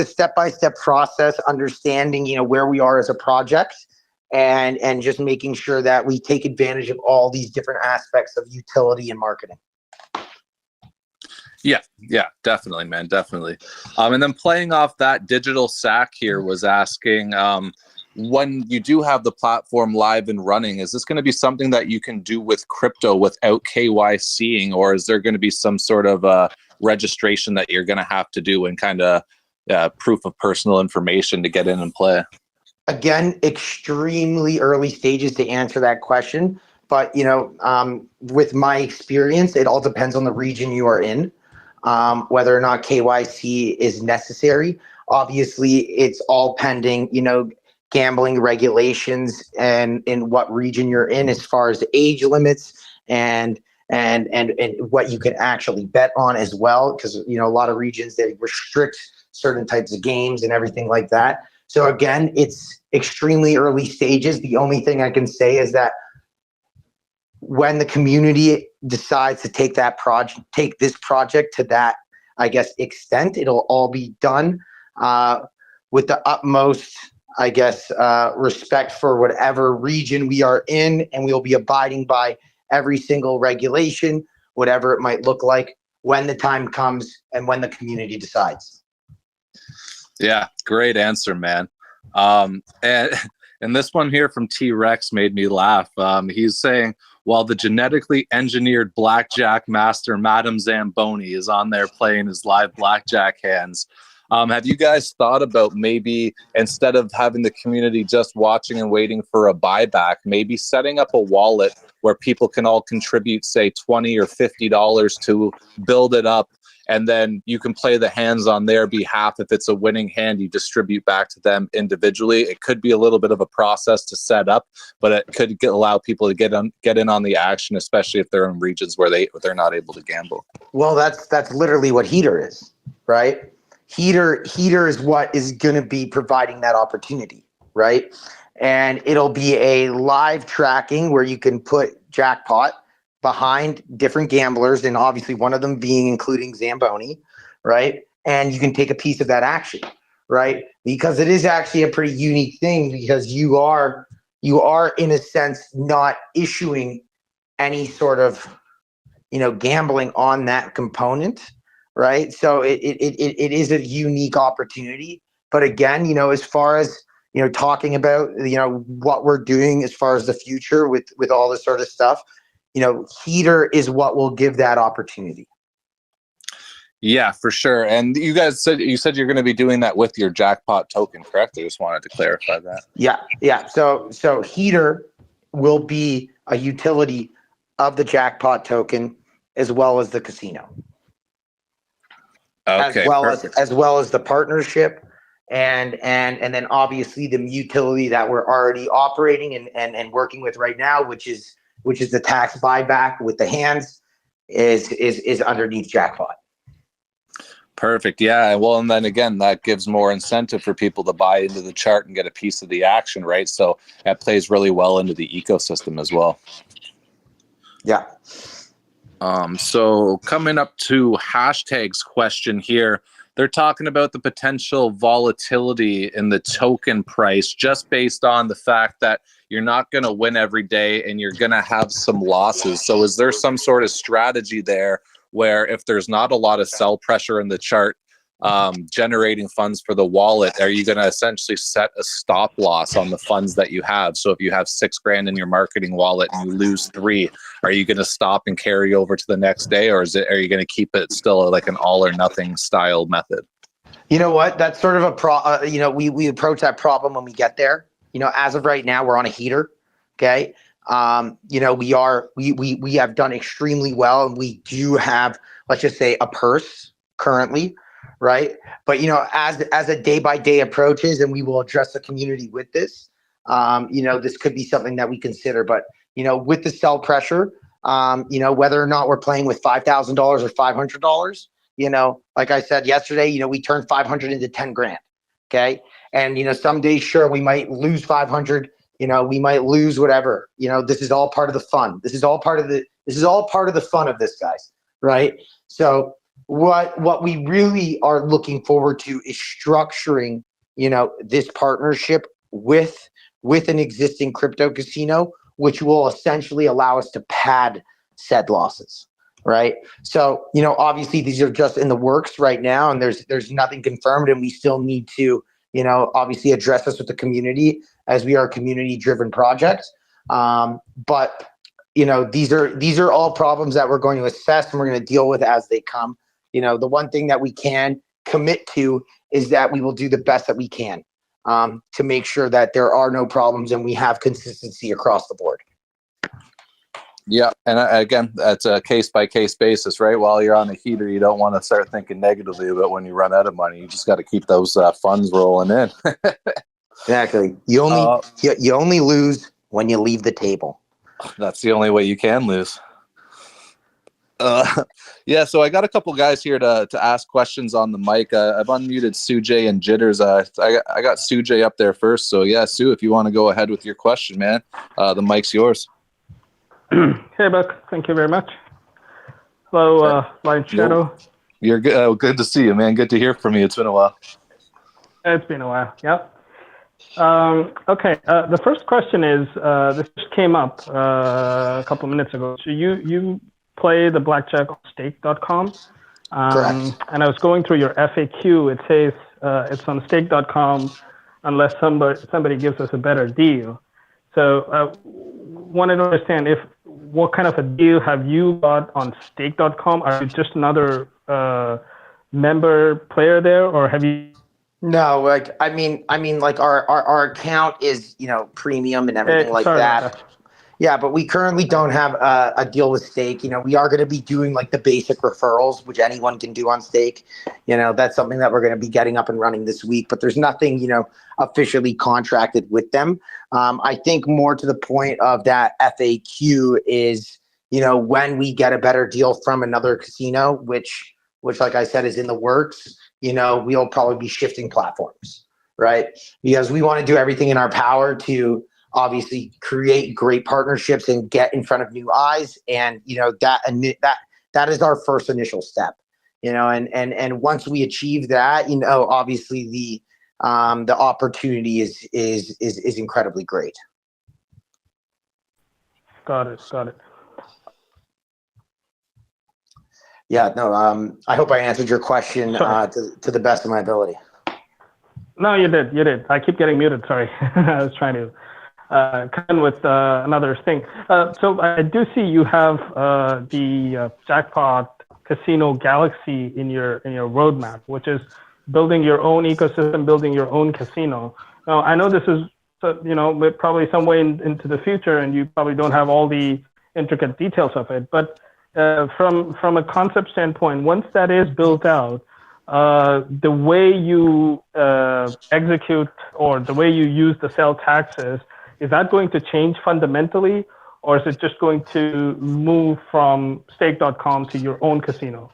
step-by-step process, understanding, you know, where we are as a project, and just making sure that we take advantage of all these different aspects of utility and marketing. Yeah, definitely, man, definitely. And then playing off that, Digital Sack here was asking, when you do have the platform live and running, is this going to be something that you can do with crypto without KYCing, or is there going to be some sort of registration that you're going to have to do and kind of proof of personal information to get in and play? Again, extremely early stages to answer that question, but you know, with my experience, it all depends on the region you are in. Whether or not KYC is necessary. Obviously, it's all pending, you know, gambling regulations and in what region you're in, as far as age limits and what you can actually bet on as well, because you know a lot of regions, they restrict certain types of games and everything like that. So again, it's extremely early stages. The only thing I can say is that when the community decides to take this project to that, I guess, extent, it'll all be done with the utmost, I guess, respect for whatever region we are in, and we'll be abiding by every single regulation, whatever it might look like, when the time comes and when the community decides. Yeah, great answer, man. And this one here from T-Rex made me laugh. He's saying, while the genetically engineered blackjack master, Madam Zamboni, is on there playing his live blackjack hands, have you guys thought about maybe, instead of having the community just watching and waiting for a buyback, maybe setting up a wallet where people can all contribute, say, $20 or $50 to build it up, and then you can play the hands on their behalf. If it's a winning hand, you distribute back to them individually. It could be a little bit of a process to set up, but it could allow people to get in on the action, especially if they're in regions where they're not able to gamble. Well, that's literally what Heater is, right? Heater is what is going to be providing that opportunity, right? And it'll be a live tracking where you can put Jackpot behind different gamblers, and obviously one of them being including Zamboni, right? And you can take a piece of that action, right? Because it is actually a pretty unique thing, because you are in a sense not issuing any sort of, you know, gambling on that component, right? So it is a unique opportunity. But again, you know, as far as, you know, talking about, you know, what we're doing as far as the future with all this sort of stuff, you know, Heater is what will give that opportunity. Yeah, for sure. And you said you're going to be doing that with your Jackpot token, correct? I just wanted to clarify that. Yeah. So Heater will be a utility of the Jackpot token, as well as the casino. Okay, as well as the partnership, and then obviously the utility that we're already operating and working with right now, which is the tax buyback with the hands, is underneath Jackpot. Perfect. Yeah. Well, and then again, that gives more incentive for people to buy into the chart and get a piece of the action, right? So that plays really well into the ecosystem as well. Yeah. So coming up to hashtags question here, they're talking about the potential volatility in the token price, just based on the fact that you're not going to win every day and you're going to have some losses. So is there some sort of strategy there where if there's not a lot of sell pressure in the chart, generating funds for the wallet, are you going to essentially set a stop loss on the funds that you have? So if you have $6,000 in your marketing wallet and you lose 3, are you going to stop and carry over to the next day, or are you going to keep it still like an all or nothing style method? You know what? That's sort of a we approach that problem when we get there. As of right now, we're on a heater. Okay. We have done extremely well, and we do have, let's just say, a purse currently, right? But as a day by day approaches, and we will address the community with this, this could be something that we consider. But with the sell pressure, whether or not we're playing with $5,000 or $500, like I said yesterday, we turned 500 into 10 grand. Okay. And, some days, sure, we might lose 500, we might lose whatever, this is all part of the fun. This is all part of the fun of this, guys. Right. So what we really are looking forward to is structuring, this partnership with an existing crypto casino, which will essentially allow us to pad said losses. Right. So, obviously these are just in the works right now, and there's nothing confirmed, and we still need to, obviously address this with the community, as we are a community driven project. But these are all problems that we're going to assess, and we're going to deal with as they come. The one thing that we can commit to is that we will do the best that we can to make sure that there are no problems and we have consistency across the board. Yeah, and again, that's a case-by-case basis, right? While you're on the heater, you don't want to start thinking negatively about when you run out of money. You just got to keep those funds rolling in. Exactly. You only lose when you leave the table. That's the only way you can lose. Yeah, so I got a couple guys here to ask questions on the mic. I've unmuted Sujay and Jitters. I got Sujay up there first. So yeah, Sue, if you want to go ahead with your question, man, the mic's yours. Hey, Buck. Thank you very much. Hello, Lion Shadow. You're good. Good to see you, man. Good to hear from you. It's been a while. It's been a while. Yep. Okay. The first question is, this just came up a couple of minutes ago. So you play the BlackJack on stake.com. Correct. And I was going through your FAQ. It says it's on stake.com unless somebody gives us a better deal. So wanted to understand what kind of a deal have you got on stake.com? Are you just another member player there, or have you? No, like I mean, like our account is premium and everything like that. Yeah, but we currently don't have a deal with Stake. We are going to be doing like the basic referrals, which anyone can do on Stake. That's something that we're going to be getting up and running this week. But there's nothing officially contracted with them. I think more to the point of that FAQ is when we get a better deal from another casino, which like I said is in the works. We'll probably be shifting platforms, right? Because we want to do everything in our power to obviously create great partnerships and get in front of new eyes. And, that is our first initial step, and once we achieve that, obviously the opportunity is incredibly great. Got it. Yeah, no, I hope I answered your question to the best of my ability. No, you did. I keep getting muted. Sorry. I was trying to come in with another thing. So I do see you have the Jackpot Casino Galaxy in your roadmap, which is building your own ecosystem, building your own casino. Now, I know this is probably some way into the future, and you probably don't have all the intricate details of it. But from a concept standpoint, once that is built out, the way you execute or the way you use the sell taxes, is that going to change fundamentally, or is it just going to move from stake.com to your own casino?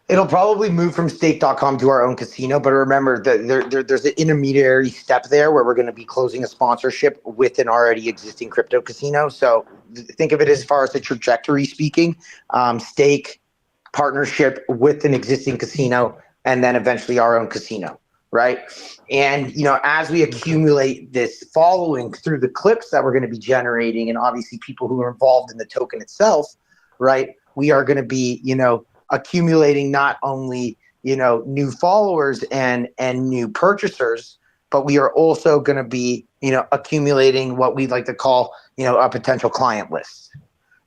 It'll probably move from stake.com to our own casino, but remember that there's an intermediary step there where we're going to be closing a sponsorship with an already existing crypto casino. So think of it as far as the trajectory speaking, stake, partnership with an existing casino, and then eventually our own casino, right? And as we accumulate this following through the clips that we're going to be generating, and obviously people who are involved in the token itself, right, we are going to be accumulating not only new followers and new purchasers, but we are also going to be, accumulating what we like to call, a potential client list,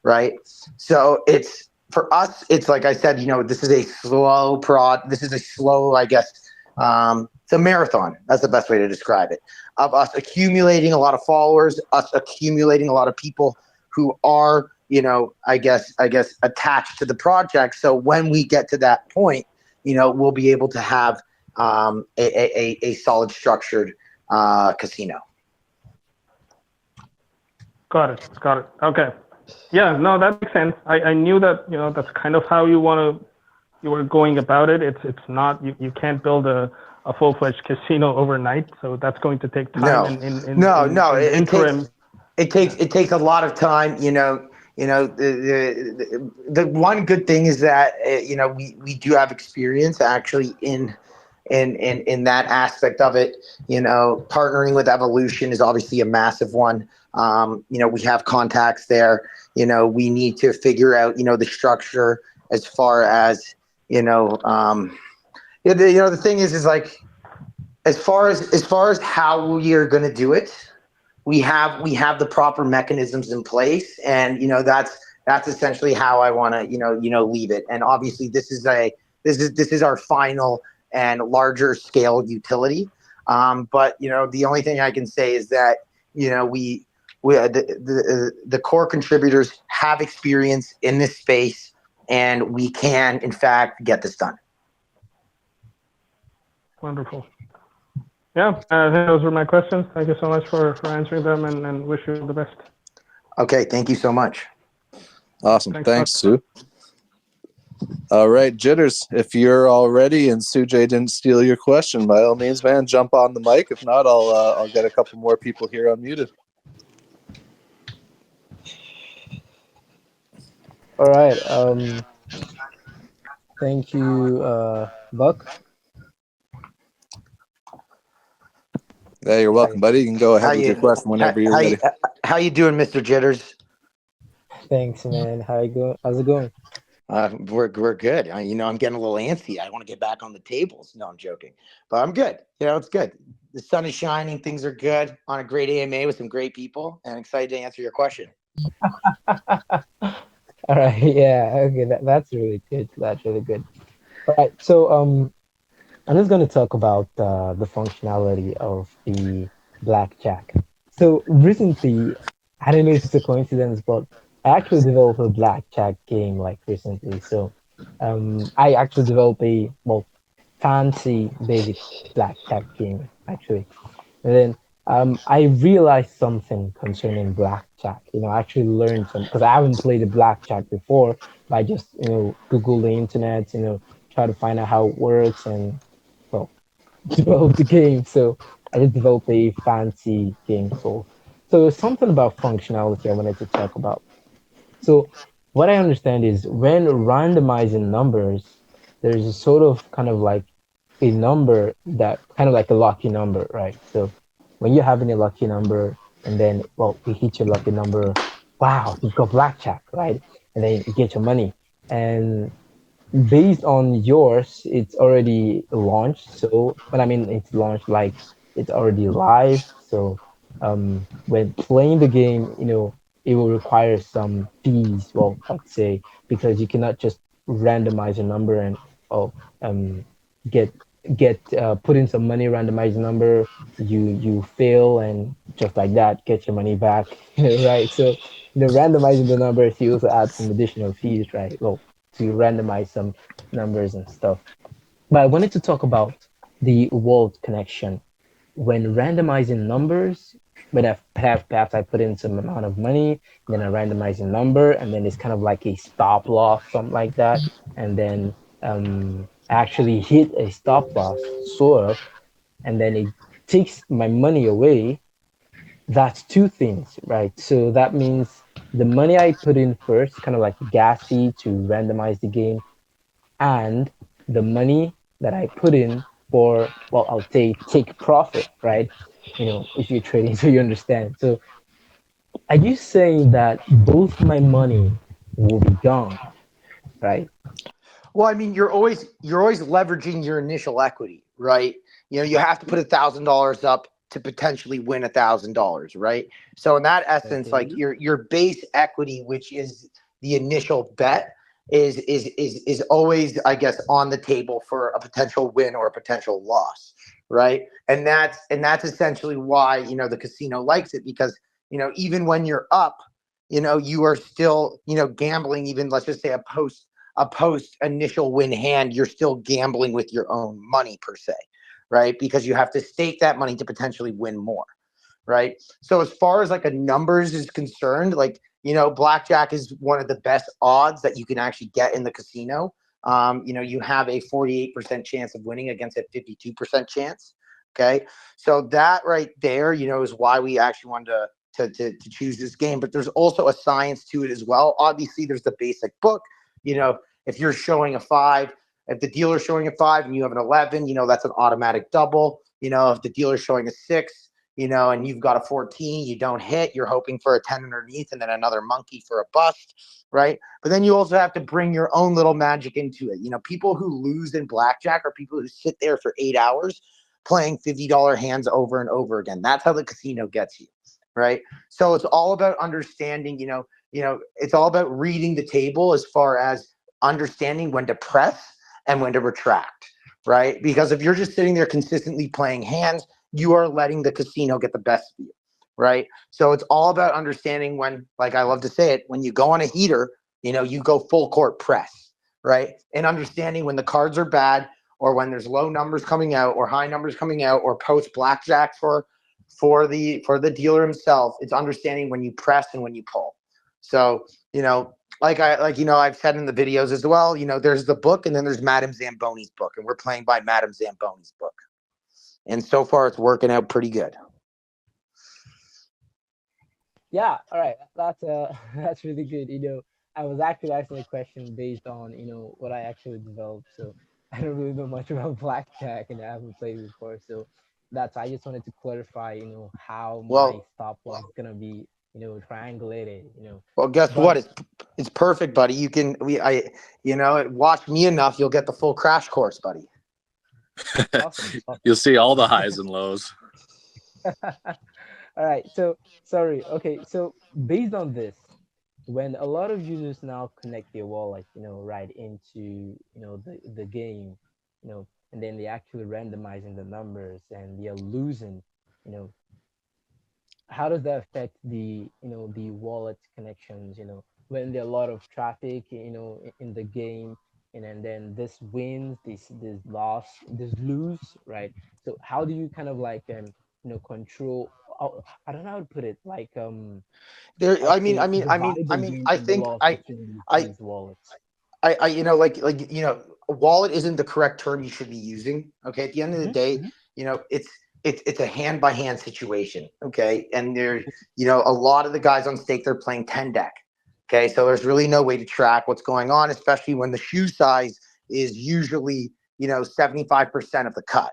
right? So it's for us, it's like I said, this is a slow, I guess, it's a marathon. That's the best way to describe it. Of us accumulating a lot of followers, us accumulating a lot of people who are, I guess attached to the project. So when we get to that point, we'll be able to have a solid structured casino. Got it. Okay. Yeah, no, that makes sense. I knew that, that's kind of how you were going about it. It's not, you can't build a full-fledged casino overnight. So that's going to take time. No. In interim. It takes a lot of time, the one good thing is that we do have experience actually in that aspect of it. Partnering with Evolution is obviously a massive one. We have contacts there. We need to figure out the structure as far as the thing is like as far as how we are going to do it, we have the proper mechanisms in place, and that's essentially how I want to leave it. And obviously this is our final and larger scale utility, but the only thing I can say is that we the core contributors have experience in this space, and we can in fact get this done. Wonderful. Yeah, I think those were my questions. Thank you so much for answering them, and wish you the best. Okay, thank you so much. Awesome. Thanks Sue. All right, Jitters, if you're all ready and Sujay didn't steal your question, by all means, man, jump on the mic. If not, I'll get a couple more people here unmuted. All right. Thank you, Buck. Yeah, you're welcome, buddy. You can go ahead with your question whenever you're ready. How you doing, Mr. Jitters? Thanks, man. How's it going? We're good. I'm getting a little antsy. I want to get back on the tables. No, I'm joking, but I'm good. It's good. The sun is shining. Things are good on a great AMA with some great people, and excited to answer your question. All right. Yeah. Okay. That's really good. That's really good. All right. So I'm just going to talk about the functionality of the BlackJack. So recently, I don't know if it's a coincidence, but I actually developed a BlackJack game like recently. So I actually developed a fancy basic BlackJack game actually, and then I realized something concerning blackjack. I actually learned some because I haven't played a blackjack before. But I just Google the internet, try to find out how it works, and well, develop the game. So I just developed a fancy game. So something about functionality I wanted to talk about. So what I understand is when randomizing numbers, there's a sort of kind of like a number that kind of like a lucky number, right? So when you're having a lucky number and then, you hit your lucky number, wow, you've got blackjack, right? And then you get your money. And based on yours, it's already launched. So when I mean it's launched, like it's already live. So when playing the game, it will require some fees. Well, I'd say because you cannot just randomize a number and oh get put in some money, randomize the number, you fail, and just like that, get your money back, right? So randomizing the numbers, you also add some additional fees, right? Well, to randomize some numbers and stuff. But I wanted to talk about the world connection. When randomizing numbers, when perhaps I put in some amount of money, then I randomize a number, and then it's kind of like a stop loss, something like that, and then actually hit a stop loss, sort of, and then it takes my money away. That's two things, right? So that means the money I put in first, kind of like a gas fee to randomize the game, and the money that I put in for, I'll say take profit, right? If you're trading, so you understand. So are you saying that both my money will be gone, right? Well, I mean, you're always leveraging your initial equity, right? You have to put $1,000 up to potentially win $1,000, right? So in that essence, like Okay. your base equity, which is the initial bet, is always, I guess, on the table for a potential win or a potential loss, right? And that's essentially why the casino likes it, because even when you're up, you are still gambling. Even, let's just say, a post initial win hand, you're still gambling with your own money per se, right? Because you have to stake that money to potentially win more, right? So as far as like a numbers is concerned, like blackjack is one of the best odds that you can actually get in the casino. You have a 48% chance of winning against a 52% chance. Okay, so that right there, is why we actually wanted to choose this game. But there's also a science to it as well. Obviously, there's the basic book. If you're showing a 5, if the dealer's showing a 5 and you have an 11, that's an automatic double. If the dealer's showing a 6, and you've got a 14, you don't hit, you're hoping for a 10 underneath and then another monkey for a bust, right? But then you also have to bring your own little magic into it. People who lose in blackjack are people who sit there for 8 hours playing $50 hands over and over again. That's how the casino gets you, right? So it's all about understanding, it's all about reading the table as far as understanding when to press and when to retract, right? Because if you're just sitting there consistently playing hands, you are letting the casino get the best of you, right? So it's all about understanding when, like I love to say it, when you go on a heater, you go full court press, right? And understanding when the cards are bad, or when there's low numbers coming out or high numbers coming out, or post blackjack for the dealer himself. It's understanding when you press and when you pull. So, I've said in the videos as well, there's the book and then there's Madame Zamboni's book, and we're playing by Madame Zamboni's book. And so far it's working out pretty good. Yeah, all right. That's that's really good. I was actually asking a question based on, what I actually developed. So I don't really know much about blackjack and I haven't played before. So that's I just wanted to clarify, how my Well, stop loss is gonna be, triangulated. well, guess But what? It's perfect, buddy. You can we I watch me enough, you'll get the full crash course, buddy. awesome, You'll awesome. see all the highs and lows. All right. So sorry. Okay. So based on this, when a lot of users now connect their wallet, right into, the game, and then they actually randomizing the numbers and they're losing, you know, how does that affect the wallet connections, when there are a lot of traffic, in the game, and then this wins, this loss, this lose, right? So how do you kind of like control, I don't know how to put it, like There I'd I mean I say mean I mean divide I the mean wins I and the think loss between I these wallets. a wallet isn't the correct term you should be using. Okay, at the end of the Hmm. day, Hmm. it's a hand by hand situation. Okay, and there, a lot of the guys on stake, they're playing 10 deck. Okay, so there's really no way to track what's going on, especially when the shoe size is usually 75% of the cut.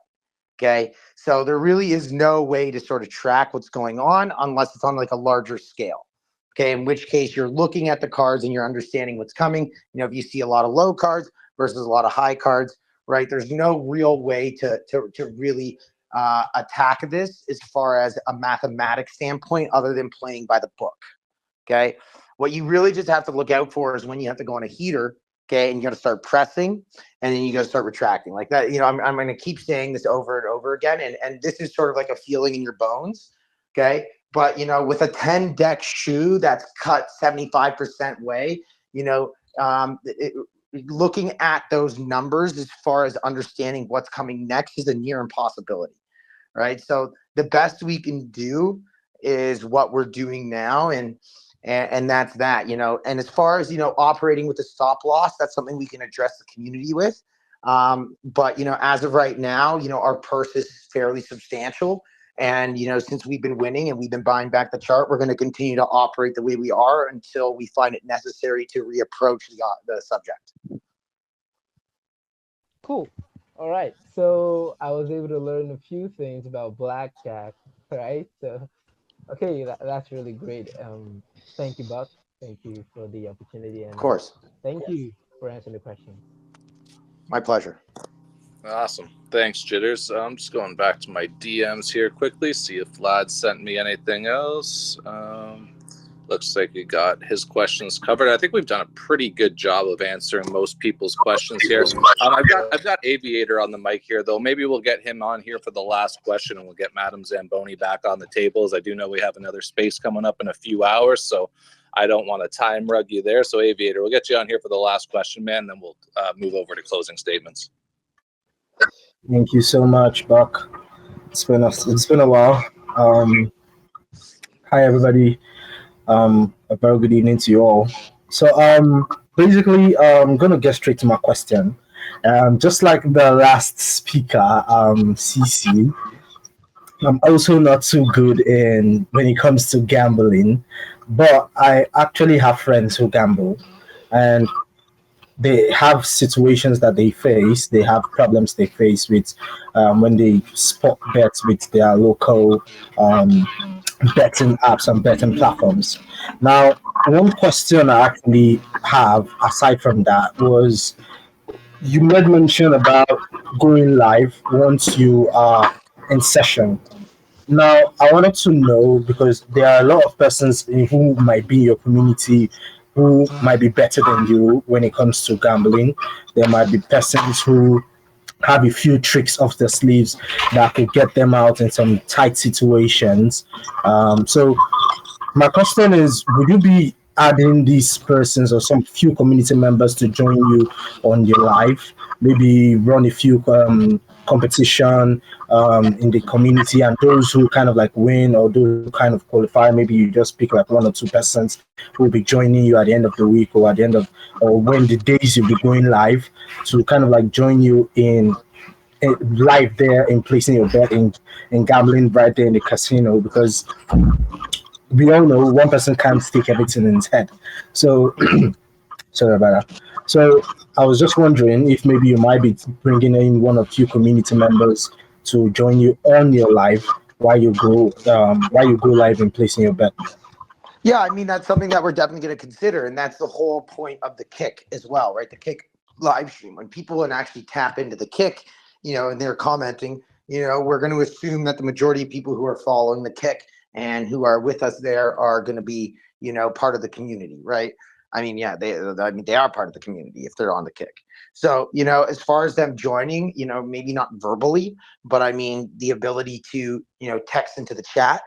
Okay, so there really is no way to sort of track what's going on unless it's on like a larger scale. Okay, in which case you're looking at the cards and you're understanding what's coming. If you see a lot of low cards versus a lot of high cards, right? There's no real way to really attack this as far as a mathematics standpoint, other than playing by the book. Okay. What you really just have to look out for is when you have to go on a heater. Okay. And you got to start pressing, and then you got to start retracting like that. I'm going to keep saying this over and over again. And this is sort of like a feeling in your bones. Okay. But, with a 10 deck shoe that's cut 75% way, looking at those numbers as far as understanding what's coming next is a near impossibility. Right. So the best we can do is what we're doing now. And that's that. And as far as operating with a stop loss, that's something we can address the community with. But as of right now, our purse is fairly substantial. And since we've been winning and we've been buying back the chart, we're going to continue to operate the way we are until we find it necessary to reapproach the subject. Cool. All right. So I was able to learn a few things about blackjack, right? So okay, that's really great. Thank you, Buck. Thank you for the opportunity, Of and course. thank you for answering the questions. My pleasure. Awesome. Thanks, Jitters. I'm just going back to my DMs here quickly, see if Vlad sent me anything else. Looks like we got his questions covered. I think we've done a pretty good job of answering most people's questions here. I've got Aviator on the mic here, though. Maybe we'll get him on here for the last question, and we'll get Madam Zamboni back on the tables. I do know we have another space coming up in a few hours, so I don't want to time rug you there. So, Aviator, we'll get you on here for the last question, man, and then we'll move over to closing statements. Thank you so much, Buck. It's been a while. Hi, everybody. A very good evening to you all. So basically, I'm gonna get straight to my question. Just like the last speaker, CC, I'm also not too good in when it comes to gambling, but I actually have friends who gamble, and they have situations that they face. They have problems they face with when they spot bets with their local betting apps and betting platforms. Now, one question I actually have aside from that was you made mention about going live once you are in session. Now, I wanted to know because there are a lot of persons who might be in your community who might be better than you when it comes to gambling. There might be persons who have a few tricks off their sleeves that could get them out in some tight situations. So my question is, would you be adding these persons or some few community members to join you on your live? Maybe run a few competition in the community, and those who kind of like win or those who kind of qualify, maybe you just pick like one or two persons who will be joining you at the end of the week or at the end of or when the days you'll be going live to kind of like join you in live there in placing your bet in gambling right there in the casino, because we all know one person can't take everything in his head. So sorry about that. So I was just wondering if maybe you might be bringing in one or two community members to join you on your live while you go live and placing your bet. Yeah, I mean, that's something that we're definitely going to consider. And that's the whole point of the Kick as well, right? The Kick live stream. When people can actually tap into the Kick, and they're commenting, we're going to assume that the majority of people who are following the Kick and who are with us there are going to be, part of the community, right? I mean, yeah, they are part of the community if they're on the Kick. So, as far as them joining, maybe not verbally, but I mean, the ability to, text into the chat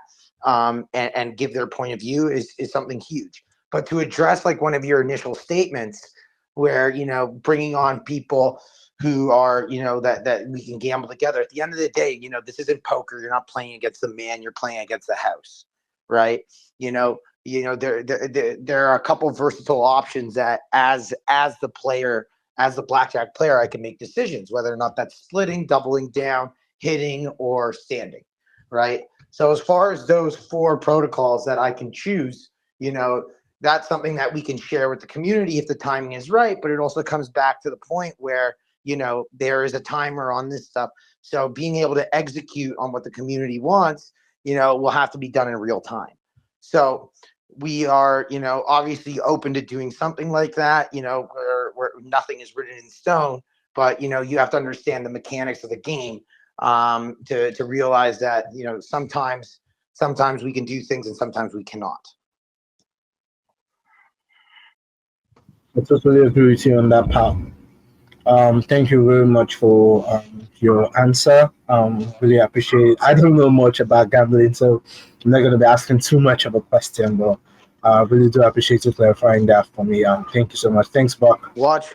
and give their point of view is something huge. But to address like one of your initial statements where, bringing on people who are, that we can gamble together. At the end of the day, this isn't poker. You're not playing against the man. You're playing against the house, right? There are a couple versatile options that as the player, as the blackjack player, I can make decisions whether or not that's splitting, doubling down, hitting, or standing, right? So as far as those four protocols that I can choose, that's something that we can share with the community if the timing is right. But it also comes back to the point where, there is a timer on this stuff. So being able to execute on what the community wants, will have to be done in real time. So we are, obviously open to doing something like that, where nothing is written in stone. But, you have to understand the mechanics of the game to realize that, sometimes we can do things and sometimes we cannot. I totally agree with you on that part. Thank you very much for your answer. Really appreciate it. I don't know much about gambling, so I'm not going to be asking too much of a question, but I really do appreciate you clarifying that for me. Thank you so much. Thanks, Buck. Watch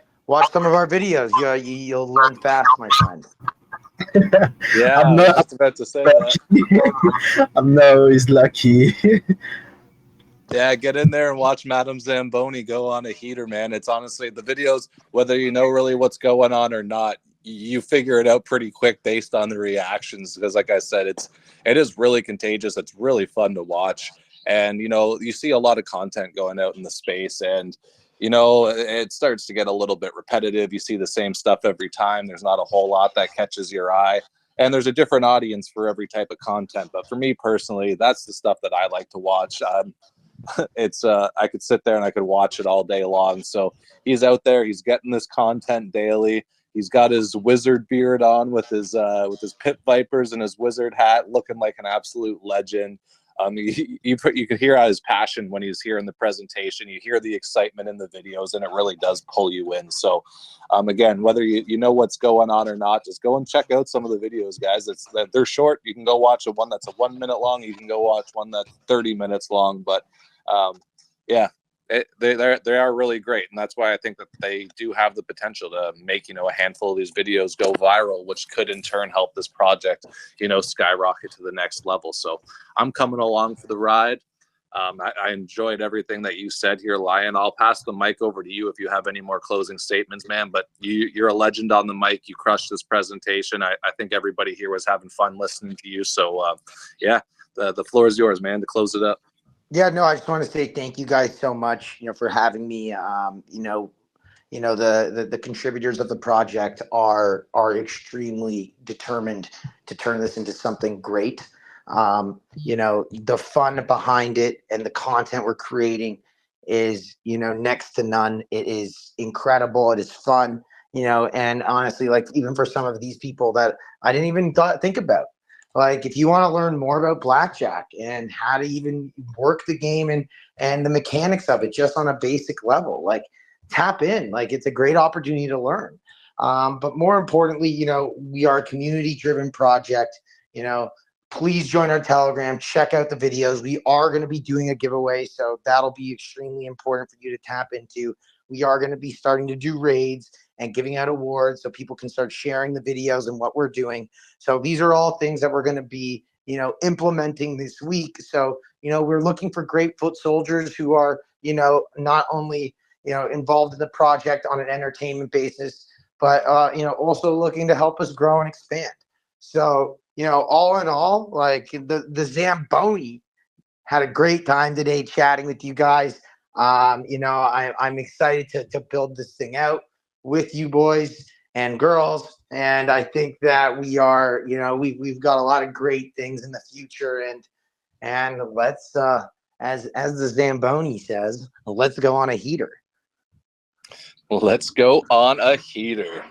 some of our videos. You'll learn fast, my friend. Yeah, I'm I not was just about to say that. I'm not always lucky. Yeah, get in there and watch Madam Zamboni go on a heater, man. It's honestly the videos, whether you know really what's going on or not, you figure it out pretty quick based on the reactions. Because like I said, it is really contagious. It's really fun to watch. And, you see a lot of content going out in the space and, it starts to get a little bit repetitive. You see the same stuff every time. There's not a whole lot that catches your eye. And there's a different audience for every type of content. But for me personally, that's the stuff that I like to watch. It's I could sit there and I could watch it all day long. So he's out there, he's getting this content daily, He's got his wizard beard on with his pit vipers and his wizard hat, looking like an absolute legend. You could hear his passion when he's here in the presentation. You hear the excitement in the videos, and it really does pull you in. So, again, whether you know what's going on or not, just go and check out some of the videos, guys. They're short. You can go watch one that's a 1 minute long. You can go watch one that's 30 minutes long. But yeah. They are really great, and that's why I think that they do have the potential to make a handful of these videos go viral, which could in turn help this project skyrocket to the next level. So I'm coming along for the ride. I enjoyed everything that you said here, Lion. I'll pass the mic over to you if you have any more closing statements, man. But you're a legend on the mic. You crushed this presentation. I think everybody here was having fun listening to you. So yeah, the floor is yours, man, to close it up. Yeah, no, I just want to say thank you guys so much, for having me. The contributors of the project are extremely determined to turn this into something great. The fun behind it and the content we're creating is, next to none. It is incredible. It is fun, and honestly, like even for some of these people that I didn't even think about. Like, if you want to learn more about blackjack and how to even work the game and the mechanics of it just on a basic level, like tap in. Like, it's a great opportunity to learn. But more importantly, we are a community-driven project. Please join our Telegram. Check out the videos. We are going to be doing a giveaway, so that'll be extremely important for you to tap into. We are going to be starting to do raids and giving out awards so people can start sharing the videos and what we're doing. So these are all things that we're going to be, implementing this week. So, we're looking for great foot soldiers who are, not only, involved in the project on an entertainment basis, but, also looking to help us grow and expand. So, all in all, like the Zamboni had a great time today chatting with you guys. I'm excited to build this thing out with you boys and girls, and I think that we are, we've got a lot of great things in the future, and let's as the Zamboni says, let's go on a heater. Let's go on a heater.